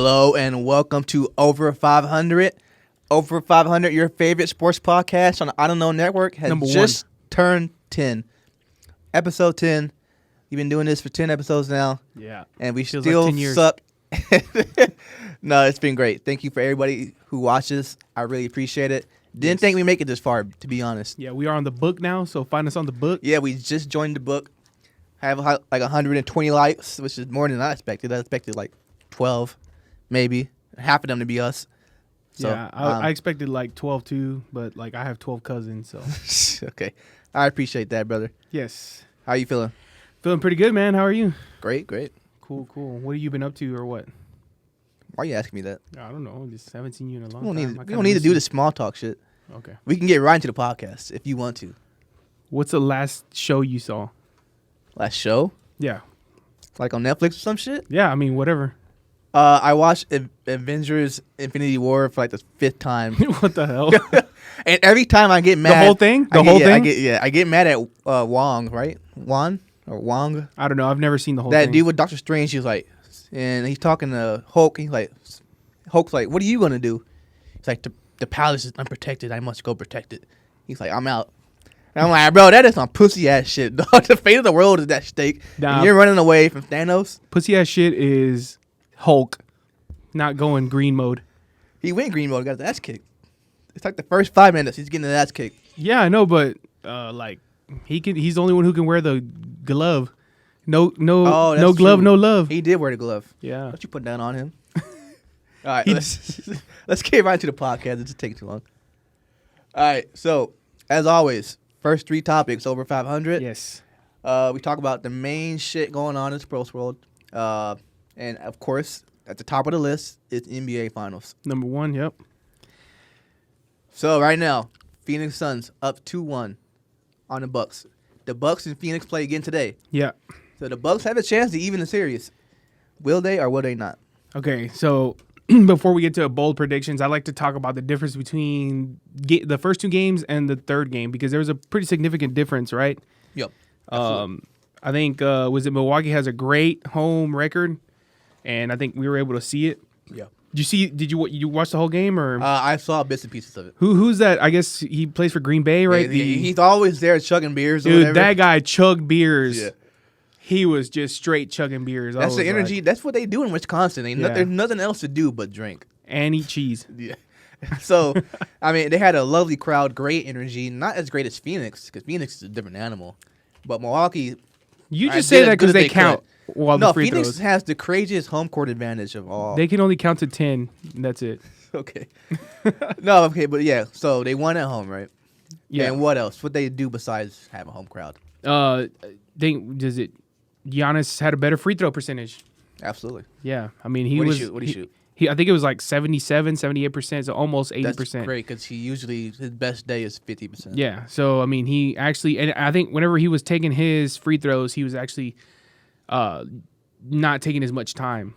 Hello and welcome to Over 500. Over 500, your favorite sports podcast on the I Don't Know Network, has just turned 10. Episode 10. You've been doing this for 10 episodes now. Yeah. And we still like suck. No, it's been great. Thank you for everybody who watches. I really appreciate it. Didn't think we'd make it this far, to be honest. Yeah, we are on the book now, so find us on the book. Yeah, we just joined the book. I have like 120 likes, which is more than I expected. I expected like 12, maybe. Half of them to be us. So, yeah, I expected like 12 too, but like I have 12 cousins, so. Okay. I appreciate that, brother. Yes. How you feeling? Feeling pretty good, man. How are you? Great. Cool. What have you been up to or what? Why are you asking me that? I don't know. Just haven't seen you in a long time. We don't need to do the small talk shit. Okay. We can get right into the podcast if you want to. What's the last show you saw? Last show? Yeah. Like on Netflix or some shit? Yeah, I mean, whatever. I watched Avengers Infinity War for like the 5th time. What the hell? And every time I get mad. The whole thing? I get mad at Wong, right? Wong? I don't know. I've never seen the whole thing. That dude with Doctor Strange, he's like, and he's talking to Hulk. Hulk's like, what are you going to do? He's like, the palace is unprotected. I must go protect it. He's like, I'm out. And I'm like, bro, that is some pussy ass shit, dog. The fate of the world is at stake. Nah, and you're running away from Thanos. Pussy ass shit is Hulk not going green mode. He went green mode, got his ass kicked. It's like the first 5 minutes, he's getting his ass kicked. Yeah, I know, but like he's the only one who can wear the glove. No glove, true. No love. He did wear the glove. Yeah. Don't you put that on him? All right, let's get right into the podcast. It just takes too long. All right, so as always, first 3 topics over 500. Yes. We talk about the main shit going on in the sports world, and of course, at the top of the list is NBA Finals. Number 1. Yep. So right now, Phoenix Suns up 2-1 on the Bucks. The Bucks and Phoenix play again today. Yeah. So the Bucks have a chance to even the series. Will they or will they not? Okay, so before we get to bold predictions, I'd like to talk about the difference between the first 2 games and the third game because there was a pretty significant difference, right? Yep. I think Milwaukee has a great home record, and I think we were able to see it. Yeah. Did you watch the whole game or? I saw bits and pieces of it. Who's that? I guess he plays for Green Bay, right? Yeah, he's always there chugging beers. Dude, or whatever. That guy chugged beers. Yeah. He was just straight chugging beers. That's the energy. Like, that's what they do in Wisconsin. There's nothing else to do but drink and eat cheese. Yeah. So, I mean, they had a lovely crowd, great energy. Not as great as Phoenix because Phoenix is a different animal, but Milwaukee. You just say that because they count. While the free Phoenix throws. has the craziest home court advantage of all. They can only count to 10. And that's it. Okay. No, okay, but yeah. So they won at home, right? Yeah. And what else? What they do besides have a home crowd? Giannis had a better free throw percentage. Absolutely. Yeah, I mean What did he shoot? I think it was like 77, 78%, so almost 80%. That's great because his best day is 50%. Yeah, so I mean he actually, and I think whenever he was taking his free throws, he was actually not taking as much time.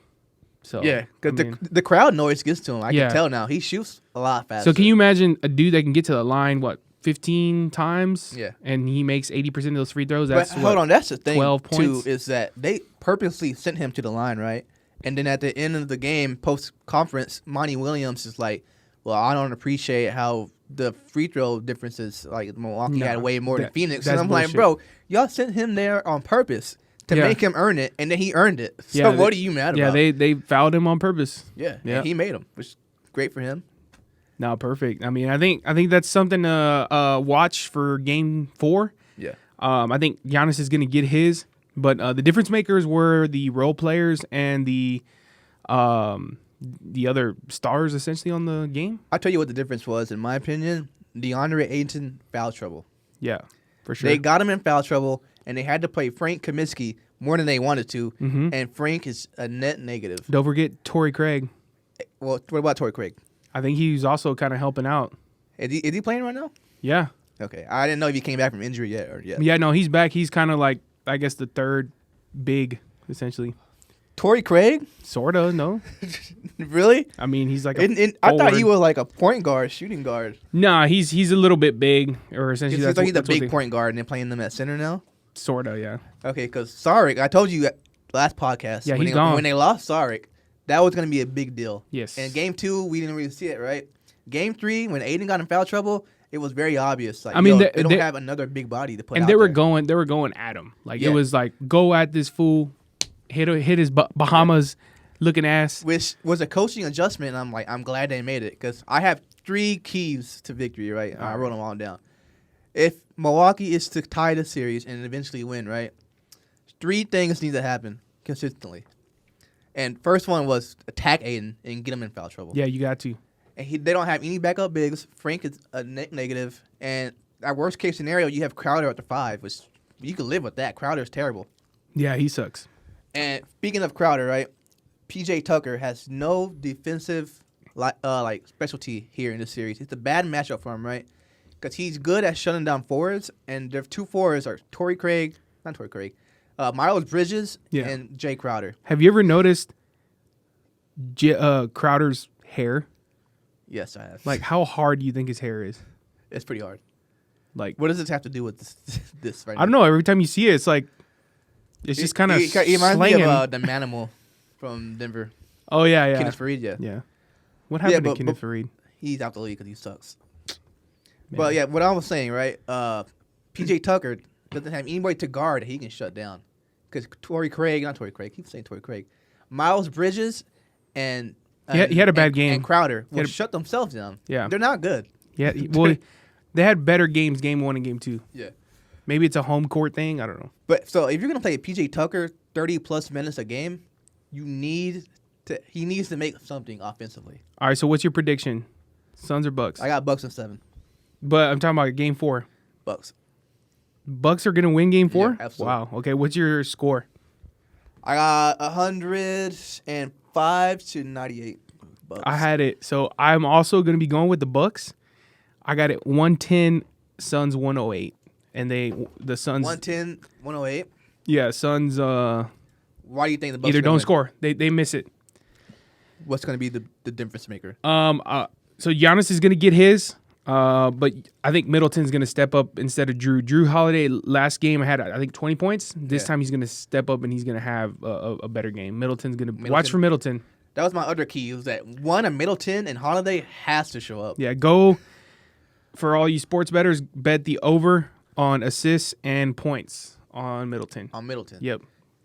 So yeah, because the crowd noise gets to him. I can tell now. He shoots a lot faster. So can you imagine a dude that can get to the line 15 times? Yeah, and he makes 80% of those free throws. That's hold on. That's the thing 12 points? too, is that they purposely sent him to the line, right? And then at the end of the game, post conference, Monty Williams is like, "Well, I don't appreciate how the free throw differences like Milwaukee had way more than Phoenix." And I'm bullshit. like, "Bro, y'all sent him there on purpose to make him earn it, and then he earned it. So what are you mad about?" Yeah, they fouled him on purpose. Yeah, and he made him, which is great for him. No, perfect. I mean, I think that's something to watch for Game 4. Yeah. I think Giannis is going to get his, but the difference makers were the role players and the other stars essentially on the game. I'll tell you what the difference was, in my opinion. DeAndre Ayton, foul trouble. Yeah, for sure. They got him in foul trouble, and they had to play Frank Kaminsky more than they wanted to, and Frank is a net negative. Don't forget Torrey Craig. Well, what about Torrey Craig? I think he's also kind of helping out. Is he playing right now? Yeah. Okay. I didn't know if he came back from injury yet or yet. Yeah, no, he's back. He's kind of like, I guess, the third big, essentially. Torrey Craig? Sort of, no. Really? I mean, he's like I thought he was like a point guard, shooting guard. Nah, he's a little bit big, or essentially he's a big point guard, and they're playing them at center now? Sort of, yeah. Okay, because Saric, I told you last podcast. Yeah, he's gone. When they lost Saric, that was going to be a big deal. Yes. And game 2, we didn't really see it, right? Game 3, when Aiden got in foul trouble, it was very obvious. Like, they don't have another big body to put and out they were there. they were going at him. Like, it was like, go at this fool, hit his Bahamas looking ass. Which was a coaching adjustment, and I'm like, I'm glad they made it, because I have 3 keys to victory, right? I wrote them all down. If Milwaukee is to tie the series and eventually win, right, 3 things need to happen consistently. And first one was attack Aiden and get him in foul trouble. Yeah, you got to. And they don't have any backup bigs. Frank is a negative. And at worst case scenario, you have Crowder at the 5, which you can live with that. Crowder's terrible. Yeah, he sucks. And speaking of Crowder, right, PJ Tucker has no defensive like specialty here in this series. It's a bad matchup for him, right? Because he's good at shutting down forwards, and their 2 forwards are Miles Bridges and Jay Crowder. Have you ever noticed Crowder's hair? Yes, I have. Like, how hard do you think his hair is? It's pretty hard. Like, what does this have to do with this right now? I don't know. Every time you see it, it's like, it's just kind of It reminds slanging. me of the Manimal from Denver. Oh, yeah. Kenneth Faried, Yeah. What happened to Kenneth Faried? He's out the league because he sucks. Man. But, yeah, what I was saying, right, PJ Tucker doesn't have anybody to guard that he can shut down. Because keep saying Torrey Craig. Miles Bridges and... he had a bad game. And Crowder will shut themselves down. Yeah. They're not good. Yeah, well, they had better games game 1 and game 2. Yeah. Maybe it's a home court thing. I don't know. But so if you're going to play PJ Tucker 30-plus minutes a game, he needs to make something offensively. All right, so what's your prediction? Suns or Bucks? I got Bucks in 7. But I'm talking about game 4. Bucks. Bucks are going to win game 4? Yeah, absolutely. Wow. Okay, what's your score? I got 105 to 98 Bucks. I had it. So I'm also going to be going with the Bucks. I got it 110, Suns 108. And the Suns 110, 108. Yeah, Suns Why do you think the Bucks either don't win? score. They miss it. What's going to be the difference maker? So Giannis is going to get his. But I think Middleton's going to step up instead of Drew. Drew Holiday last game had, I think, 20 points. This time he's going to step up and he's going to have a better game. Middleton's going to watch for Middleton. That was my other key. Was that one of Middleton and Holiday has to show up. Yeah, go for all you sports bettors. Bet the over on assists and points on Middleton. Yep.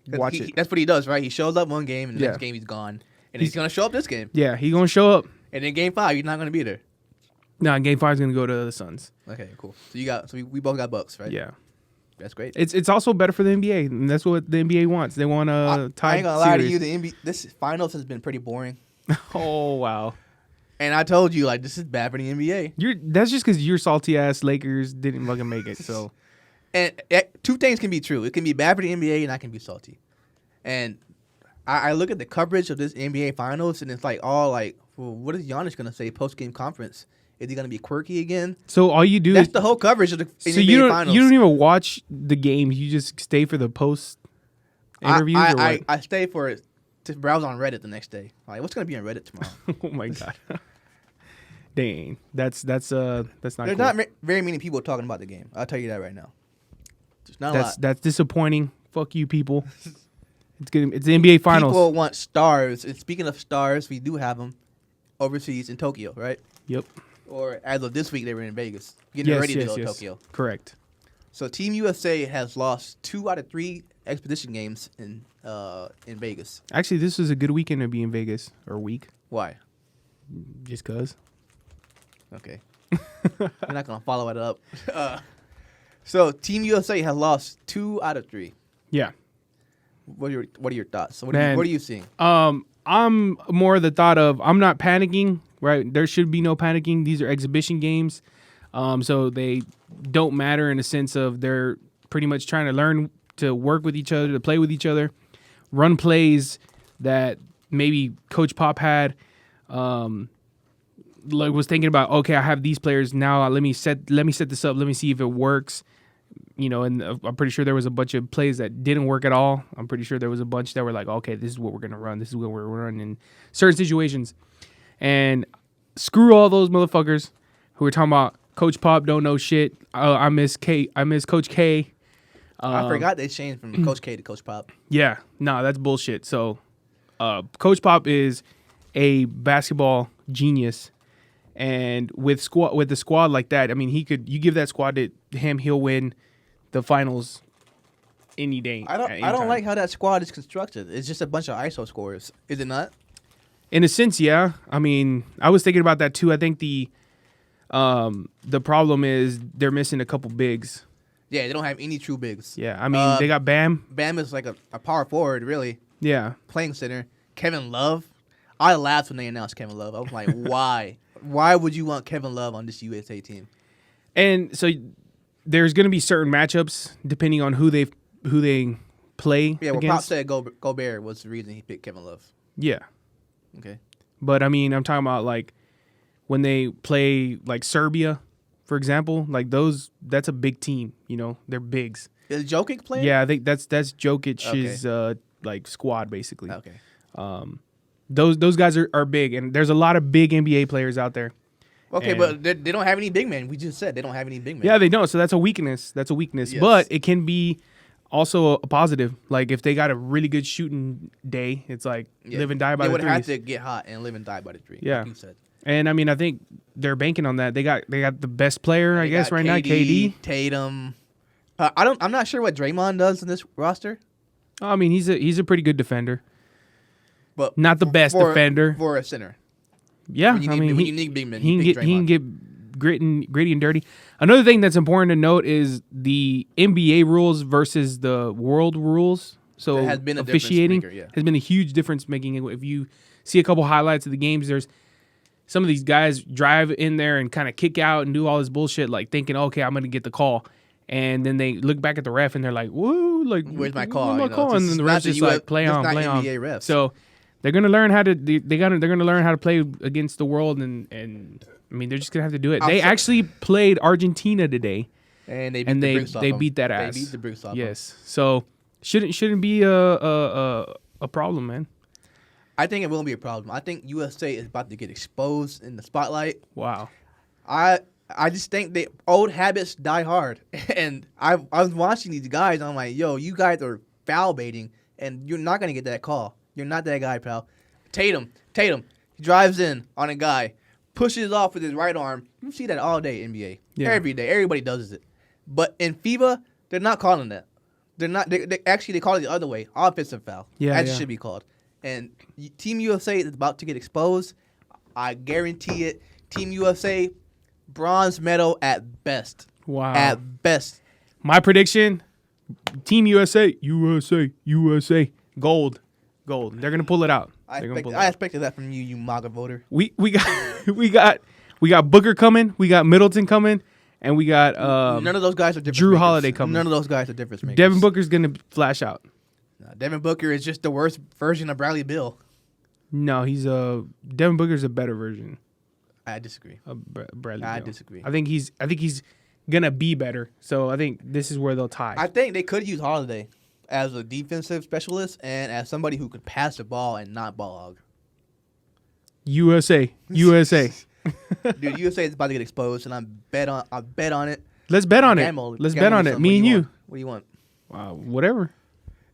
Watch it. That's what he does, right? He shows up one game and the next game he's gone, and he's going to show up this game. Yeah, he's going to show up. And in game 5, he's not going to be there. No, game 5 is going to go to the Suns. Okay, cool. So we both got Bucks, right? Yeah. That's great. It's also better for the NBA, and that's what the NBA wants. They want a tie. I ain't gonna lie to you, the NBA this finals has been pretty boring. Oh wow! And I told you, like, this is bad for the NBA. That's just because your salty ass Lakers didn't fucking make it. So, and 2 things can be true. It can be bad for the NBA, and I can be salty. And I look at the coverage of this NBA finals, and it's like all like, well, what is Giannis gonna say post game conference? Is he gonna be quirky again? So all you do that's the whole coverage of the NBA finals. You don't even watch the game. You just stay for the post interviews. I stay for it to browse on Reddit the next day. Like, what's gonna be on Reddit tomorrow? Oh my god! Dang, that's not. There's cool. not very many people talking about the game. I'll tell you that right now. There's not a lot. That's disappointing. Fuck you, people. It's good. It's the NBA finals. People want stars, and speaking of stars, we do have them overseas in Tokyo, right? Yep. Or as of this week, they were in Vegas, getting ready to go to Tokyo. Correct. So Team USA has lost 2 out of 3 expedition games in Vegas. Actually, this was a good weekend to be in Vegas, or week. Why? Just cause. Okay. We're not gonna follow it up. So Team USA has lost 2 out of 3. Yeah. What are your thoughts? What are you seeing? I'm more of the thought of I'm not panicking. Right, there should be no panicking. These are exhibition games, so they don't matter in the sense of they're pretty much trying to learn to work with each other, to play with each other, run plays that maybe Coach Pop had. Was thinking about, okay, I have these players now. Let me set this up. Let me see if it works. You know, and I'm pretty sure there was a bunch of plays that didn't work at all. I'm pretty sure there was a bunch that were like, okay, this is what we're gonna run. This is what we're running in certain situations. And screw all those motherfuckers who are talking about Coach Pop don't know shit. I miss Coach K. I forgot they changed from Coach K to Coach Pop. Yeah, no, that's bullshit. So Coach Pop is a basketball genius, and with the squad like that, I mean, you give that squad to him, he'll win the finals any day. I don't like how that squad is constructed. It's just a bunch of ISO scorers, is it not? In a sense, yeah. I mean, I was thinking about that too. I think the problem is they're missing a couple bigs. Yeah, they don't have any true bigs. Yeah, I mean, they got Bam. Bam is like a power forward, really. Yeah. Playing center. Kevin Love. I laughed when they announced Kevin Love. I was like, why? Why would you want Kevin Love on this USA team? And so there's going to be certain matchups depending on who they play. Yeah, well, against. Pop said Gobert was the reason he picked Kevin Love. Yeah. Okay. But, I mean, I'm talking about, like, when they play, like, Serbia, for example, like, that's a big team, you know? They're bigs. Is Jokic playing? Yeah, I think that's Jokic's, like, squad, basically. Okay. Those guys are big, and there's a lot of big NBA players out there. Okay, And- but they don't have any big men. We just said they don't have any big men. Yeah, they don't, so that's a weakness. Yes. But it can be also a positive. Like, if they got a really good shooting day, it's like live and die by they the would have threes. to get hot and live and die by the three. Yeah. Like you said. And I mean, I think they're banking on that. They got the best player, I They guess, got right now, KD. Tatum. I'm not sure what Draymond does in this roster, I mean, he's a pretty good defender. but Not the best defender. for a center. Yeah, When you I need, mean, when you need big men, he you can pick get Draymond. gritty and dirty. Another thing that's important to note is the NBA rules versus the world rules. So There has been a officiating difference maker, yeah. has been a huge difference making. If you see a couple highlights of the games, there's some of these guys drive in there and kind of kick out and do all this bullshit, like thinking, okay, I'm gonna get the call, and then they look back at the ref and they're like, whoa, like Where's my call? Where's my You know, call? this And then is the not ref's the just UF like play this on, not play on. NBA refs. So they're gonna learn how to they're gonna learn how to play against the world, and I mean, they're just gonna have to do it. They actually played Argentina today, and they and they them. beat that ass. They beat the bricks off. Yes, so shouldn't be a problem, man. I think it will be a problem. I think USA is about to get exposed in the spotlight. Wow. I just think the old habits die hard, and I was watching these guys. I'm like, yo, you guys are foul baiting, and you're not gonna get that call. You're not that guy, pal. Tatum, he drives in on a guy, pushes off with his right arm. You see that all day, NBA. Yeah. Every day, everybody does it. But in FIBA, they're not calling that. They're not. They actually they call it the other way, offensive foul. Yeah, as yeah. it should be called. And Team USA is about to get exposed. I guarantee it. Team USA, bronze medal at best. Wow. At best. My prediction: Team USA, gold. They're gonna pull it out. I They're gonna pull it I out. expected that from you MAGA voter. We got Booker coming. We got Middleton coming, and we got None of those guys are difference Drew makers. Holiday coming. None of those guys are difference makers. Devin Booker's gonna flash out. No, Devin Booker is just the worst version of Bradley Beal. No, Devin Booker's a better version I disagree. of Bradley. I Beal. disagree. I think he's gonna be better. So I think this is where they'll tie. I think they could use Holiday as a defensive specialist and as somebody who could pass the ball and not ball hog. USA. Dude, USA is about to get exposed, and I bet on it. Let's bet on it. Gamble. Let's Gamble bet on it. something. Me and you. What do you want? Whatever.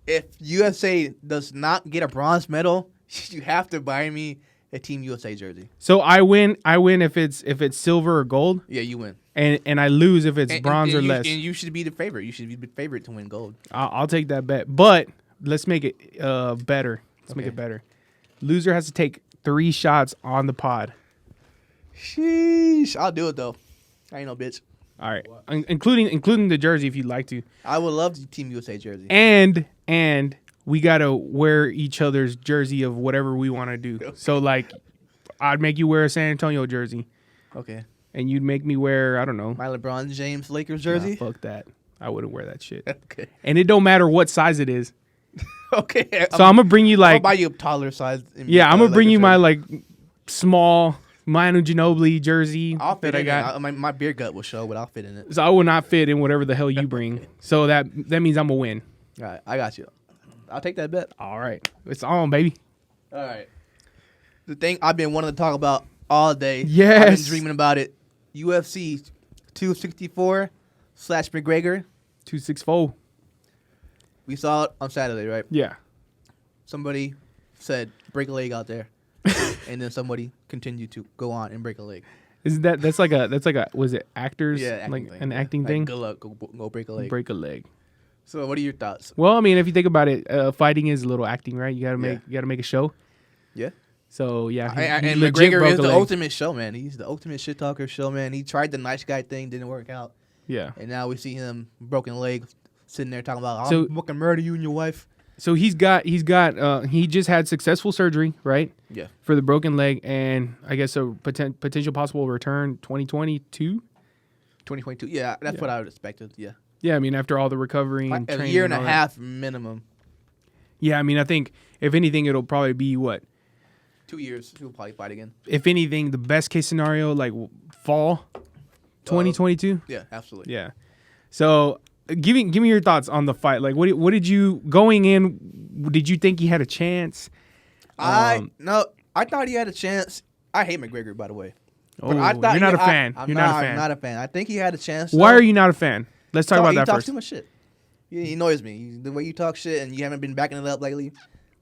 If USA does not get a bronze medal, you have to buy me a Team USA jersey. So I win if it's silver or gold, Yeah, you win. and I lose if it's bronze or you, less. And you should be the favorite. You should be the favorite to win gold. I'll take that bet. But let's make it better. Let's make Okay. it better. Loser has to take 3 shots on the pod. Sheesh. I'll do it, though. I ain't no bitch. All right, including the jersey if you'd like to. I would love the Team USA jersey. And we gotta wear each other's jersey of whatever we want to do. Okay. So like, I'd make you wear a San Antonio jersey, Okay. and you'd make me wear, I don't know, My LeBron James Lakers Nah, jersey? fuck that. I wouldn't wear that shit. Okay. And it don't matter what size it is. Okay. So I'm gonna bring you I'll like, buy you a taller size. yeah, I'm gonna bring you my Lakers like small Manu Ginobili jersey jersey. I'll fit that I in got. it. My beer gut will show, but I'll fit in it. So I will not fit in whatever the hell you bring. So that means I'm gonna win. All right. I got you. I'll take that bet. All right, it's on, baby. All right. The thing I've been wanting to talk about all day. I've Yes. been dreaming about it. UFC 264 / McGregor. 264. We saw it on Saturday, right? Yeah. Somebody said break a leg out there, and then somebody continued to go on and break a leg. Isn't that's like a was it actors? Yeah, acting like thing, an yeah. acting Like, thing. good luck. Go break a leg. Break a leg. So, what are your thoughts? Well, I mean, if you think about it, fighting is a little acting, right? You gotta make a show. Yeah. So yeah, And McGregor is the ultimate showman. He's the ultimate shit talker showman. He tried the nice guy thing, didn't work out. Yeah. And now we see him broken leg, sitting there talking about, So- I'm fucking murder you and your wife. So he just had successful surgery, right? Yeah. For the broken leg, and I guess a potential possible return 2022. 2022. Yeah, that's what I would expected. Yeah. Yeah, I mean after all the recovery and A training year and a all that. half minimum. Yeah, I mean I think if anything it'll probably be what? 2 years. He'll probably fight again. If anything, the best case scenario like fall 2022. Yeah, absolutely. Yeah. So give me your thoughts on the fight. Like what did you going in? Did you think he had a chance? I thought he had a chance. I hate McGregor, by the way. Oh, But I thought you're not a fan. I'm You're not, not a fan. I'm not a fan. I think he had a chance. Why are you not a fan? Let's talk about that He talks first. too much shit. He annoys me. The way you talk shit and you haven't been backing it up lately,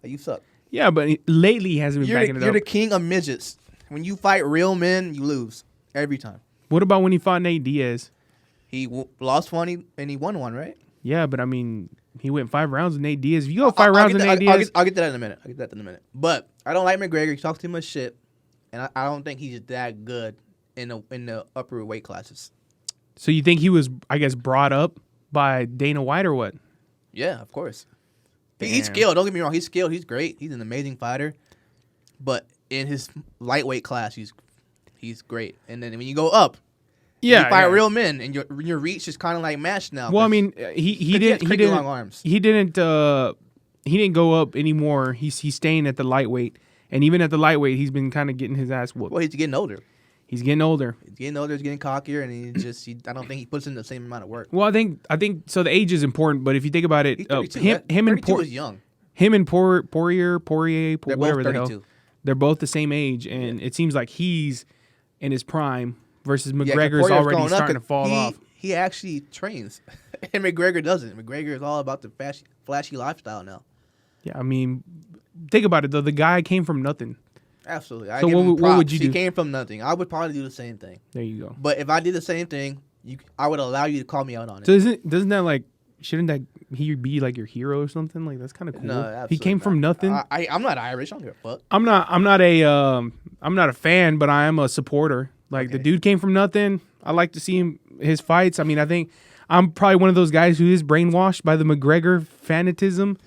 like, you suck. Yeah, but lately he hasn't been backing it You're up. the king of midgets. When you fight real men, you lose every time. What about when he fought Nate Diaz? He lost one and he won one, right? Yeah, but I mean, he went 5 rounds with Nate Diaz. If you go 5 rounds with Nate Diaz, I'll get to that in a minute. But I don't like McGregor. He talks too much shit, and I don't think he's that good in the upper weight classes. so you think he was, I guess, brought up by Dana White or what? Yeah, of course. He's Damn. skilled. Don't get me wrong. He's skilled. He's great. He's an amazing fighter. But in his lightweight class, he's great. And then when you go up, you fight real men, and your reach is kind of like matched now. Well, I mean, he didn't long arms. he didn't go up anymore. He's staying at the lightweight, and even at the lightweight, he's been kind of getting his ass whooped. Well, he's getting older. He's getting older. He's getting cockier, and I don't think he puts in the same amount of work. Well, I think so. The age is important, but if you think about it, He's 32. him and 32 is young. Poirier, They're whatever both the hell, 32. they're both the same age, and it seems like he's in his prime versus Yeah, McGregor's Poirier's already going up starting to 'cause fall off. He actually trains, and McGregor doesn't. McGregor is all about the flashy lifestyle now. Yeah, I mean, think about it though. The guy came from nothing. Absolutely. So what would you do? He came from nothing. I would probably do the same thing. There you go. But if I did the same thing, I would allow you to call me out on it. So doesn't that like shouldn't that he be like your hero or something? Like that's kind of cool. No, absolutely he came from not. nothing. I'm not Irish. I don't give a fuck. I'm not a fan, but I am a supporter. Like the Okay. dude came from nothing. I like to see his fights. I mean, I think I'm probably one of those guys who is brainwashed by the McGregor fanatism.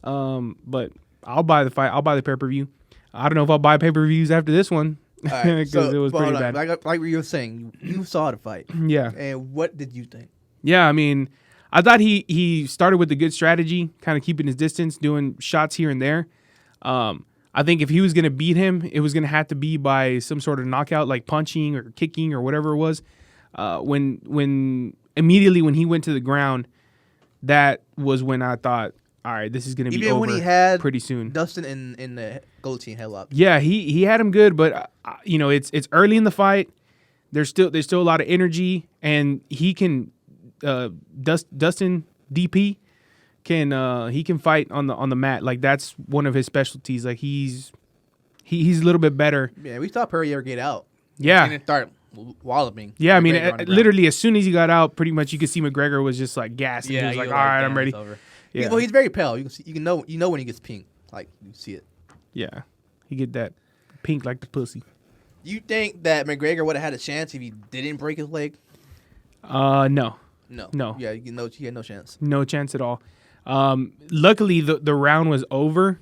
But I'll buy the fight. I'll buy the pay-per-view. I don't know if I'll buy pay-per-views after this one All right, because so, it was but pretty hold on. bad. Like what you were saying, you saw the fight. Yeah. And what did you think? Yeah, I mean, I thought he started with a good strategy, kind of keeping his distance, doing shots here and there. I think if he was going to beat him, it was going to have to be by some sort of knockout, like punching or kicking or whatever it was. When immediately when he went to the ground, that was when I thought, all right, this is going to be Even over when he had pretty soon. Dustin in the guillotine headlock. Yeah, he had him good, but it's early in the fight. There's still a lot of energy, and he can Dustin DP can fight on the mat. Like that's one of his specialties. Like he's a little bit better. Yeah, we saw Poirier get out. Yeah. And then start walloping. Yeah, I mean, McGregor on the ground. literally as soon as he got out, pretty much you could see McGregor was just like gassed. Yeah, he was he like, was all right, "Damn, I'm ready. it's over." Yeah. Well, he's very pale. You can know when he gets pink. Like you see it. Yeah, he get that pink like the pussy. You think that McGregor would have had a chance if he didn't break his leg? No. No. Yeah, he had no chance. No chance at all. Luckily, the round was over.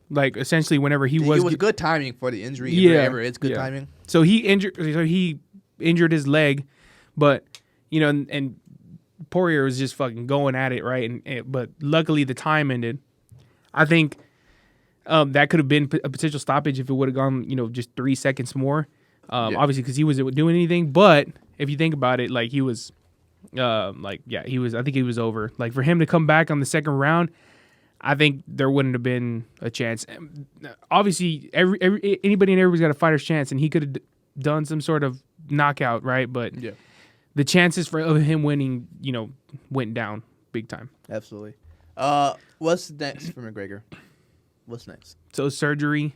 Like essentially, whenever It was good timing for the injury. If Yeah, there ever is good yeah. timing. So he injured his leg, but and Poirier was just fucking going at it, right? But luckily the time ended. I think that could have been a potential stoppage if it would have gone, just 3 seconds more. Obviously because he wasn't doing anything. But if you think about it, like he was, I think he was over. Like for him to come back on the second round, I think there wouldn't have been a chance. Obviously, anybody and everybody's got a fighter's chance, and he could have done some sort of knockout, right? But the chances of him winning, went down big time. Absolutely. What's next for McGregor? What's next? So surgery,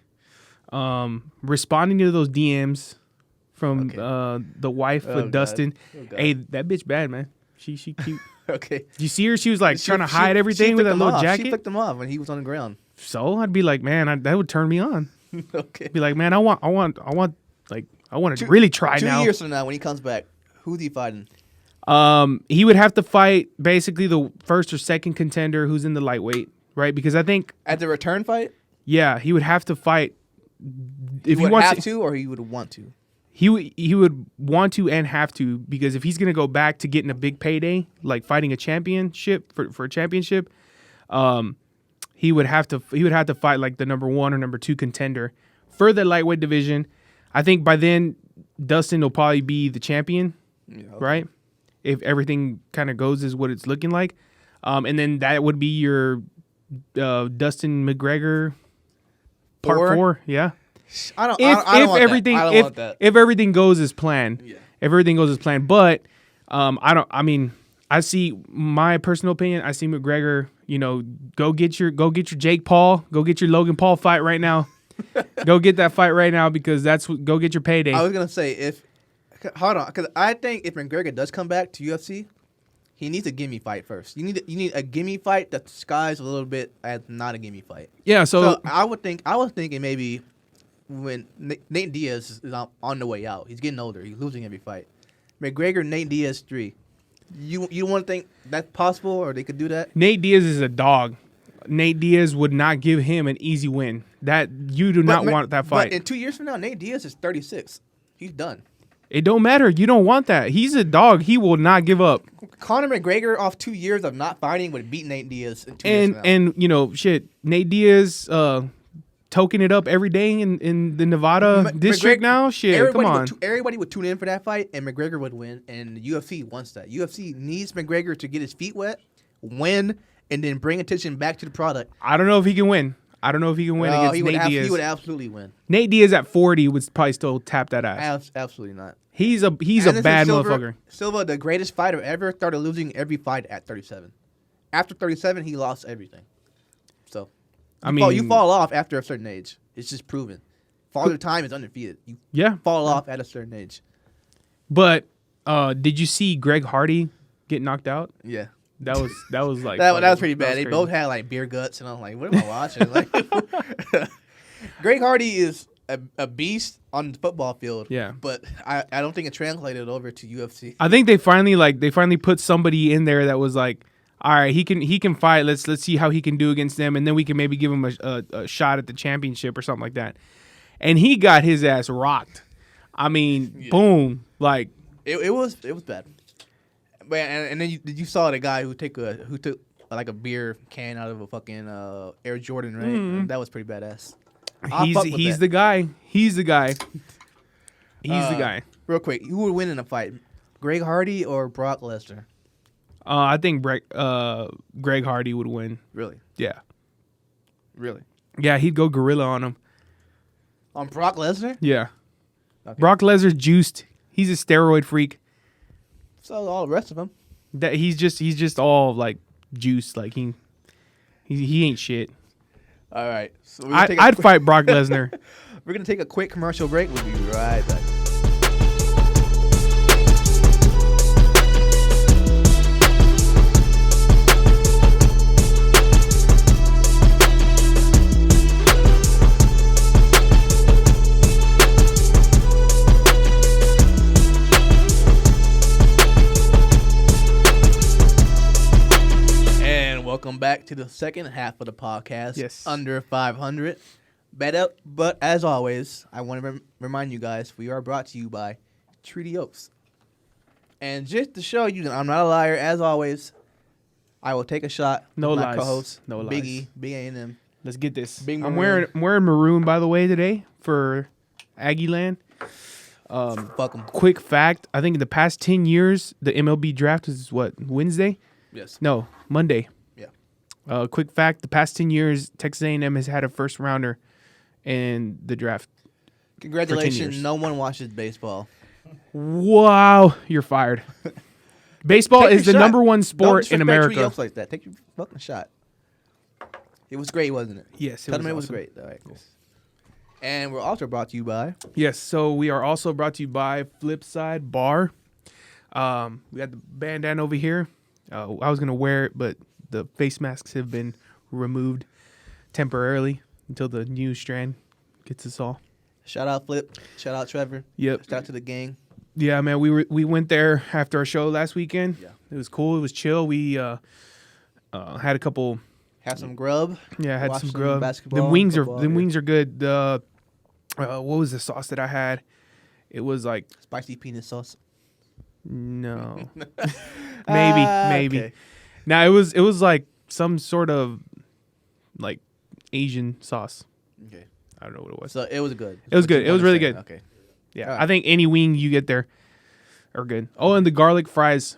responding to those DMs from the wife of Dustin. Hey, that bitch bad, man. She cute. Okay. Did you see her? She was like trying to hide everything with that little jacket. She flicked him off when he was on the ground. So I'd be like, man, that would turn me on. Okay. Be like, man, I want to really try 2 now. 2 years from now, when he comes back, who's he fighting? He would have to fight basically the first or second contender who's in the lightweight, right? Because I think at the return fight, yeah, he would have to fight. If he would have to, or he would want to. He would want to and have to, because if he's gonna go back to getting a big payday, like fighting a championship for a championship, he would have to fight like the number 1 or number 2 contender for the lightweight division. I think by then Dustin will probably be the champion, right? If everything kind of goes as what it's looking like, and then that would be your Dustin McGregor part 4. Yeah. I don't want that. If everything goes as planned. Yeah. If everything goes as planned. But I see, my personal opinion, I see McGregor, go get your Jake Paul, go get your Logan Paul fight right now. Go get that fight right now, because go get your payday. I was going to say, hold on, because I think if McGregor does come back to UFC, he needs a gimme fight first. You need a gimme fight that disguised a little bit as not a gimme fight. Yeah, so I was thinking maybe when Nate Diaz is on the way out, he's getting older, he's losing every fight. McGregor, Nate Diaz 3. You want to think that's possible, or they could do that? Nate Diaz is a dog. Nate Diaz would not give him an easy win. That you do not want that fight. But in 2 years from now, Nate Diaz is 36. He's done. It don't matter. You don't want that. He's a dog. He will not give up. Conor McGregor, off 2 years of not fighting, would beat Nate Diaz in 2 years from now. And Nate Diaz toking it up every day in the Nevada district now. Shit, come on. Everybody would tune in for that fight, and McGregor would win. And the UFC wants that. UFC needs McGregor to get his feet wet, win, and then bring attention back to the product. I don't know if he can win. Against Nate Diaz. He would absolutely win. Nate Diaz at 40 would probably still tap that ass. Absolutely not. He's a bad motherfucker. Silva, the greatest fighter ever, started losing every fight at 37. After 37, he lost everything. So, you fall off after a certain age. It's just proven. Father Time is undefeated. You fall off at a certain age. But did you see Greg Hardy get knocked out? Yeah. That was like that was pretty bad. They both had like beer guts, and I'm like, what am I watching? Like, Greg Hardy is a beast on the football field. Yeah, but I don't think it translated over to UFC. I think they finally put somebody in there that was like, all right, he can fight. Let's see how he can do against them, and then we can maybe give him a shot at the championship or something like that. And he got his ass rocked. I mean, boom, like it was bad. And then you saw the guy who took like a beer can out of a fucking Air Jordan, right? Mm-hmm. That was pretty badass. He's the guy. He's the guy. He's the guy. Real quick, who would win in a fight, Greg Hardy or Brock Lesnar? I think Greg Hardy would win. Really? Yeah. Really? Yeah, he'd go gorilla on him. On Brock Lesnar? Yeah. Okay. Brock Lesnar's juiced. He's a steroid freak. So all the rest of them. That he's just all like juice. Like he ain't shit. All right. So I'd fight Brock Lesnar. We're gonna take a quick commercial break. We'll be right back. Welcome back to the second half of the podcast. Yes. Under 500. But as always, I want to remind you guys, we are brought to you by Treaty Oaks. And just to show you that I'm not a liar, as always, I will take a shot. No with lies. My co-host, no lies. Big E, Big A&M. Let's get this. I'm wearing maroon, by the way, today for Aggie Land. Fuck 'em. Quick fact, I think in the past 10 years, the MLB draft is what, Wednesday? Yes. No, Monday. Yeah. Quick fact, the past 10 years, Texas A&M has had a first rounder in the draft. Congratulations, no one watches baseball. Wow, you're fired. Baseball is the number one sport in America. Like that. Take your fucking shot. It was great, wasn't it? Yes, Tell them it was awesome. great. All right, cool. And we're also brought to you by. Yes, so we are also brought to you by Flipside Bar. We got the bandana over here. I was gonna wear it, but the face masks have been removed temporarily until the new strand gets us all. Shout out Flip. Shout out Trevor. Yep. Shout out to the gang. Yeah, man. We went there after our show last weekend. Yeah. It was cool. It was chill. We had a couple. Had some grub. Yeah, I had Watched some some grub. basketball, The wings football, are yeah. wings are good. What was the sauce that I had? It was like Spicy peanut sauce. no, maybe. Okay. Now it was like some sort of like Asian sauce. Okay. I don't know what it was. So it was good. It was good. It was really good. Okay. Yeah, Alright. I think any wing you get there are good. Oh, and the garlic fries.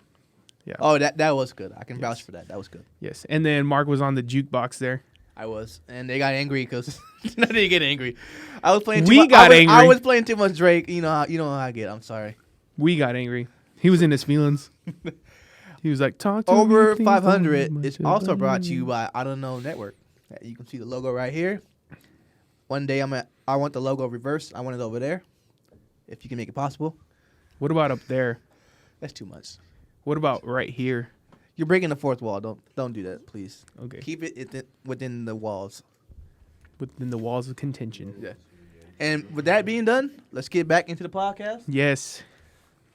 Oh, that was good. I can vouch for that. That was good. Yes, and then Mark was on the jukebox there. I was, and they got angry because no, they didn't get angry. I was playing. We got angry. I was playing too much Drake. You know how I get. I'm sorry. We got angry. He was in his feelings. He was like, "Talk to Over me, please, 500 don't is much also about brought to me." you by I Don't Know Network. You can see the logo right here. One day I want the logo reversed. I want it over there. If you can make it possible. What about up there? That's too much. What about right here? You're breaking the fourth wall. Don't do that, please. Okay, Keep it within the walls. within the walls of contention. Yeah. And with that being done, let's get back into the podcast. Yes.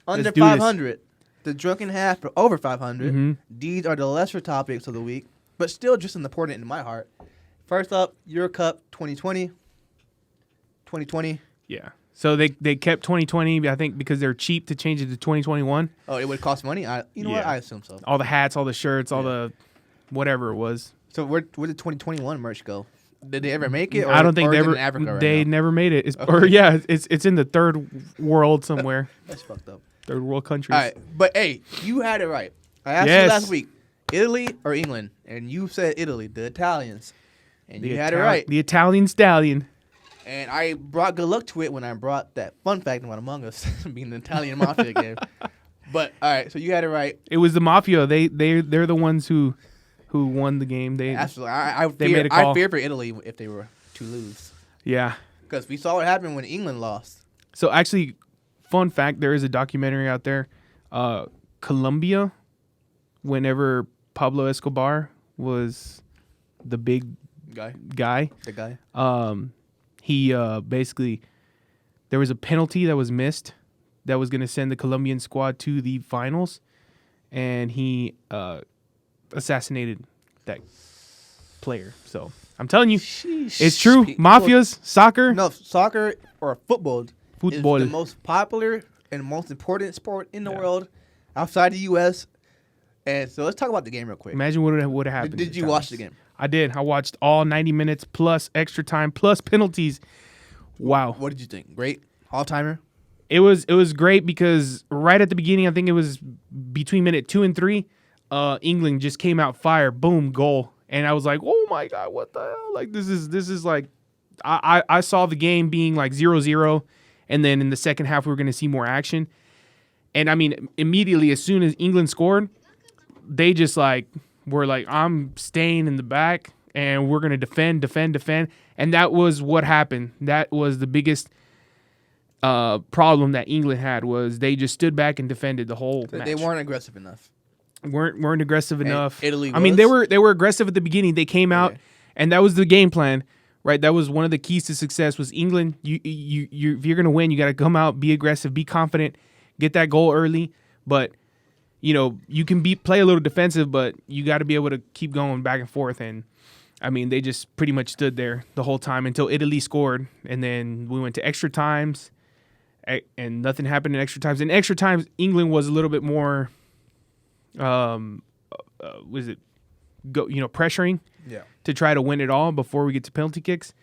Under Let's do this. 500, the drunken half, but over 500. Mhm. These are the lesser topics of the week, but still just as important in my heart. First up, Eurocup 2020. 2020. Yeah. So they kept 2020, I think, because they're cheap to change it to 2021. Oh, it would cost money? You know what? Yeah. I assume so. All the hats, all the shirts, all Yeah. the whatever it was. So where did 2021 merch go? Did they ever make it? Or, I don't think or they is it ever. in Africa right they now? never made it. It's, Okay. Or yeah, it's in the third world somewhere. That's fucked up. Third world countries. All right, but hey, you had it right. I asked Yes. you last week, Italy or England, and you said Italy, the Italians, and you had it right. The Italian stallion. And I brought good luck to it when I brought that fun fact about Among Us being the Italian mafia game. But all right, so you had it right. It was the mafia. They're the ones who won the game. They Absolutely, I They made a call. I fear for Italy if they were to lose, yeah. because we saw what happened when England lost. So actually, fun fact: there is a documentary out there. Colombia, whenever Pablo Escobar was the big guy, The guy. he basically there was a penalty that was missed that was going to send the Colombian squad to the finals, and he assassinated that player. So I'm telling you, it's true. Mafias, soccer, No, soccer or football. football. Is the most popular and most important sport in the Yeah. world outside the U.S. And so let's talk about the game real quick. Imagine what would have happened. Did you watch the game? I did. I watched all 90 minutes plus extra time plus penalties. Wow. What did you think? Great? All-timer? It was great because right at the beginning, I think it was between minute 2 and 3, England just came out fire, boom, goal. And I was like, oh my God, what the hell? Like this is like I saw the game being like 0-0, and then in the second half we were gonna see more action. And I mean, immediately as soon as England scored, they just like were like, I'm staying in the back and we're gonna defend. And that was what happened. That was the biggest problem that England had, was they just stood back and defended the whole match. They weren't aggressive enough. weren't aggressive enough. Italy I mean, was? they were aggressive at the beginning. They came out, Okay. and that was the game plan, right? That was one of the keys to success. Was England? You if you're gonna win, you got to come out, be aggressive, be confident, get that goal early. But you can play a little defensive, but you got to be able to keep going back and forth. And I mean, they just pretty much stood there the whole time until Italy scored, and then we went to extra times, and nothing happened in extra times. In extra times, England was a little bit more, pressuring Yeah. to try to win it all before we get to penalty kicks.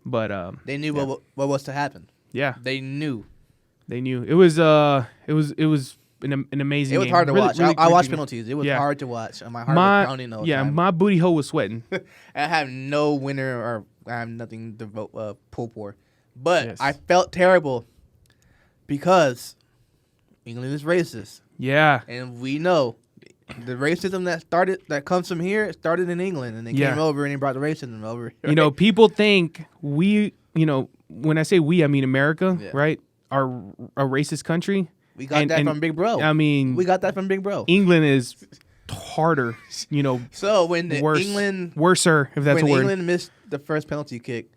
But They knew what was to happen. yeah, They knew. they knew it was an amazing. It was game. hard to Really- watch. really I great watched game. penalties. It was Yeah. hard to watch. And my heart was pounding the whole time. My booty hole was sweating. I have no winner or I have nothing to vote pull for. But Yes. I felt terrible because England is racist. Yeah, And we know the racism that comes from here started in England, and they came over and they brought the racism over. Right? You know, people think we, you know, when I say we, I mean America, right? Are a racist country. We got that from Big Bro. I mean, we got that from Big Bro. England is harder, you know. So when worser, if that's a word. When England missed the first penalty kick,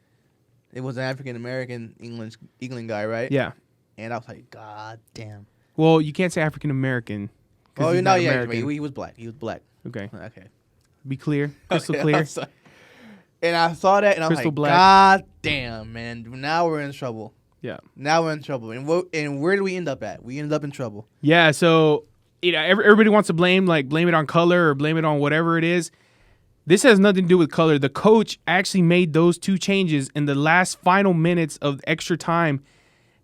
it was an African American England guy, right? Yeah. And I was like, God damn. Well, you can't say African American. Oh, you know, yeah, he was black. He was black. Okay. Okay. Be clear, crystal clear. And I saw that, and I was like, black. God damn, man. Now we're in trouble. Yeah. Now we're in trouble. And where do we end up at? We ended up in trouble. Yeah, so, you know, everybody wants to blame it on color or blame it on whatever it is. This has nothing to do with color. The coach actually made those 2 changes in the last final minutes of extra time.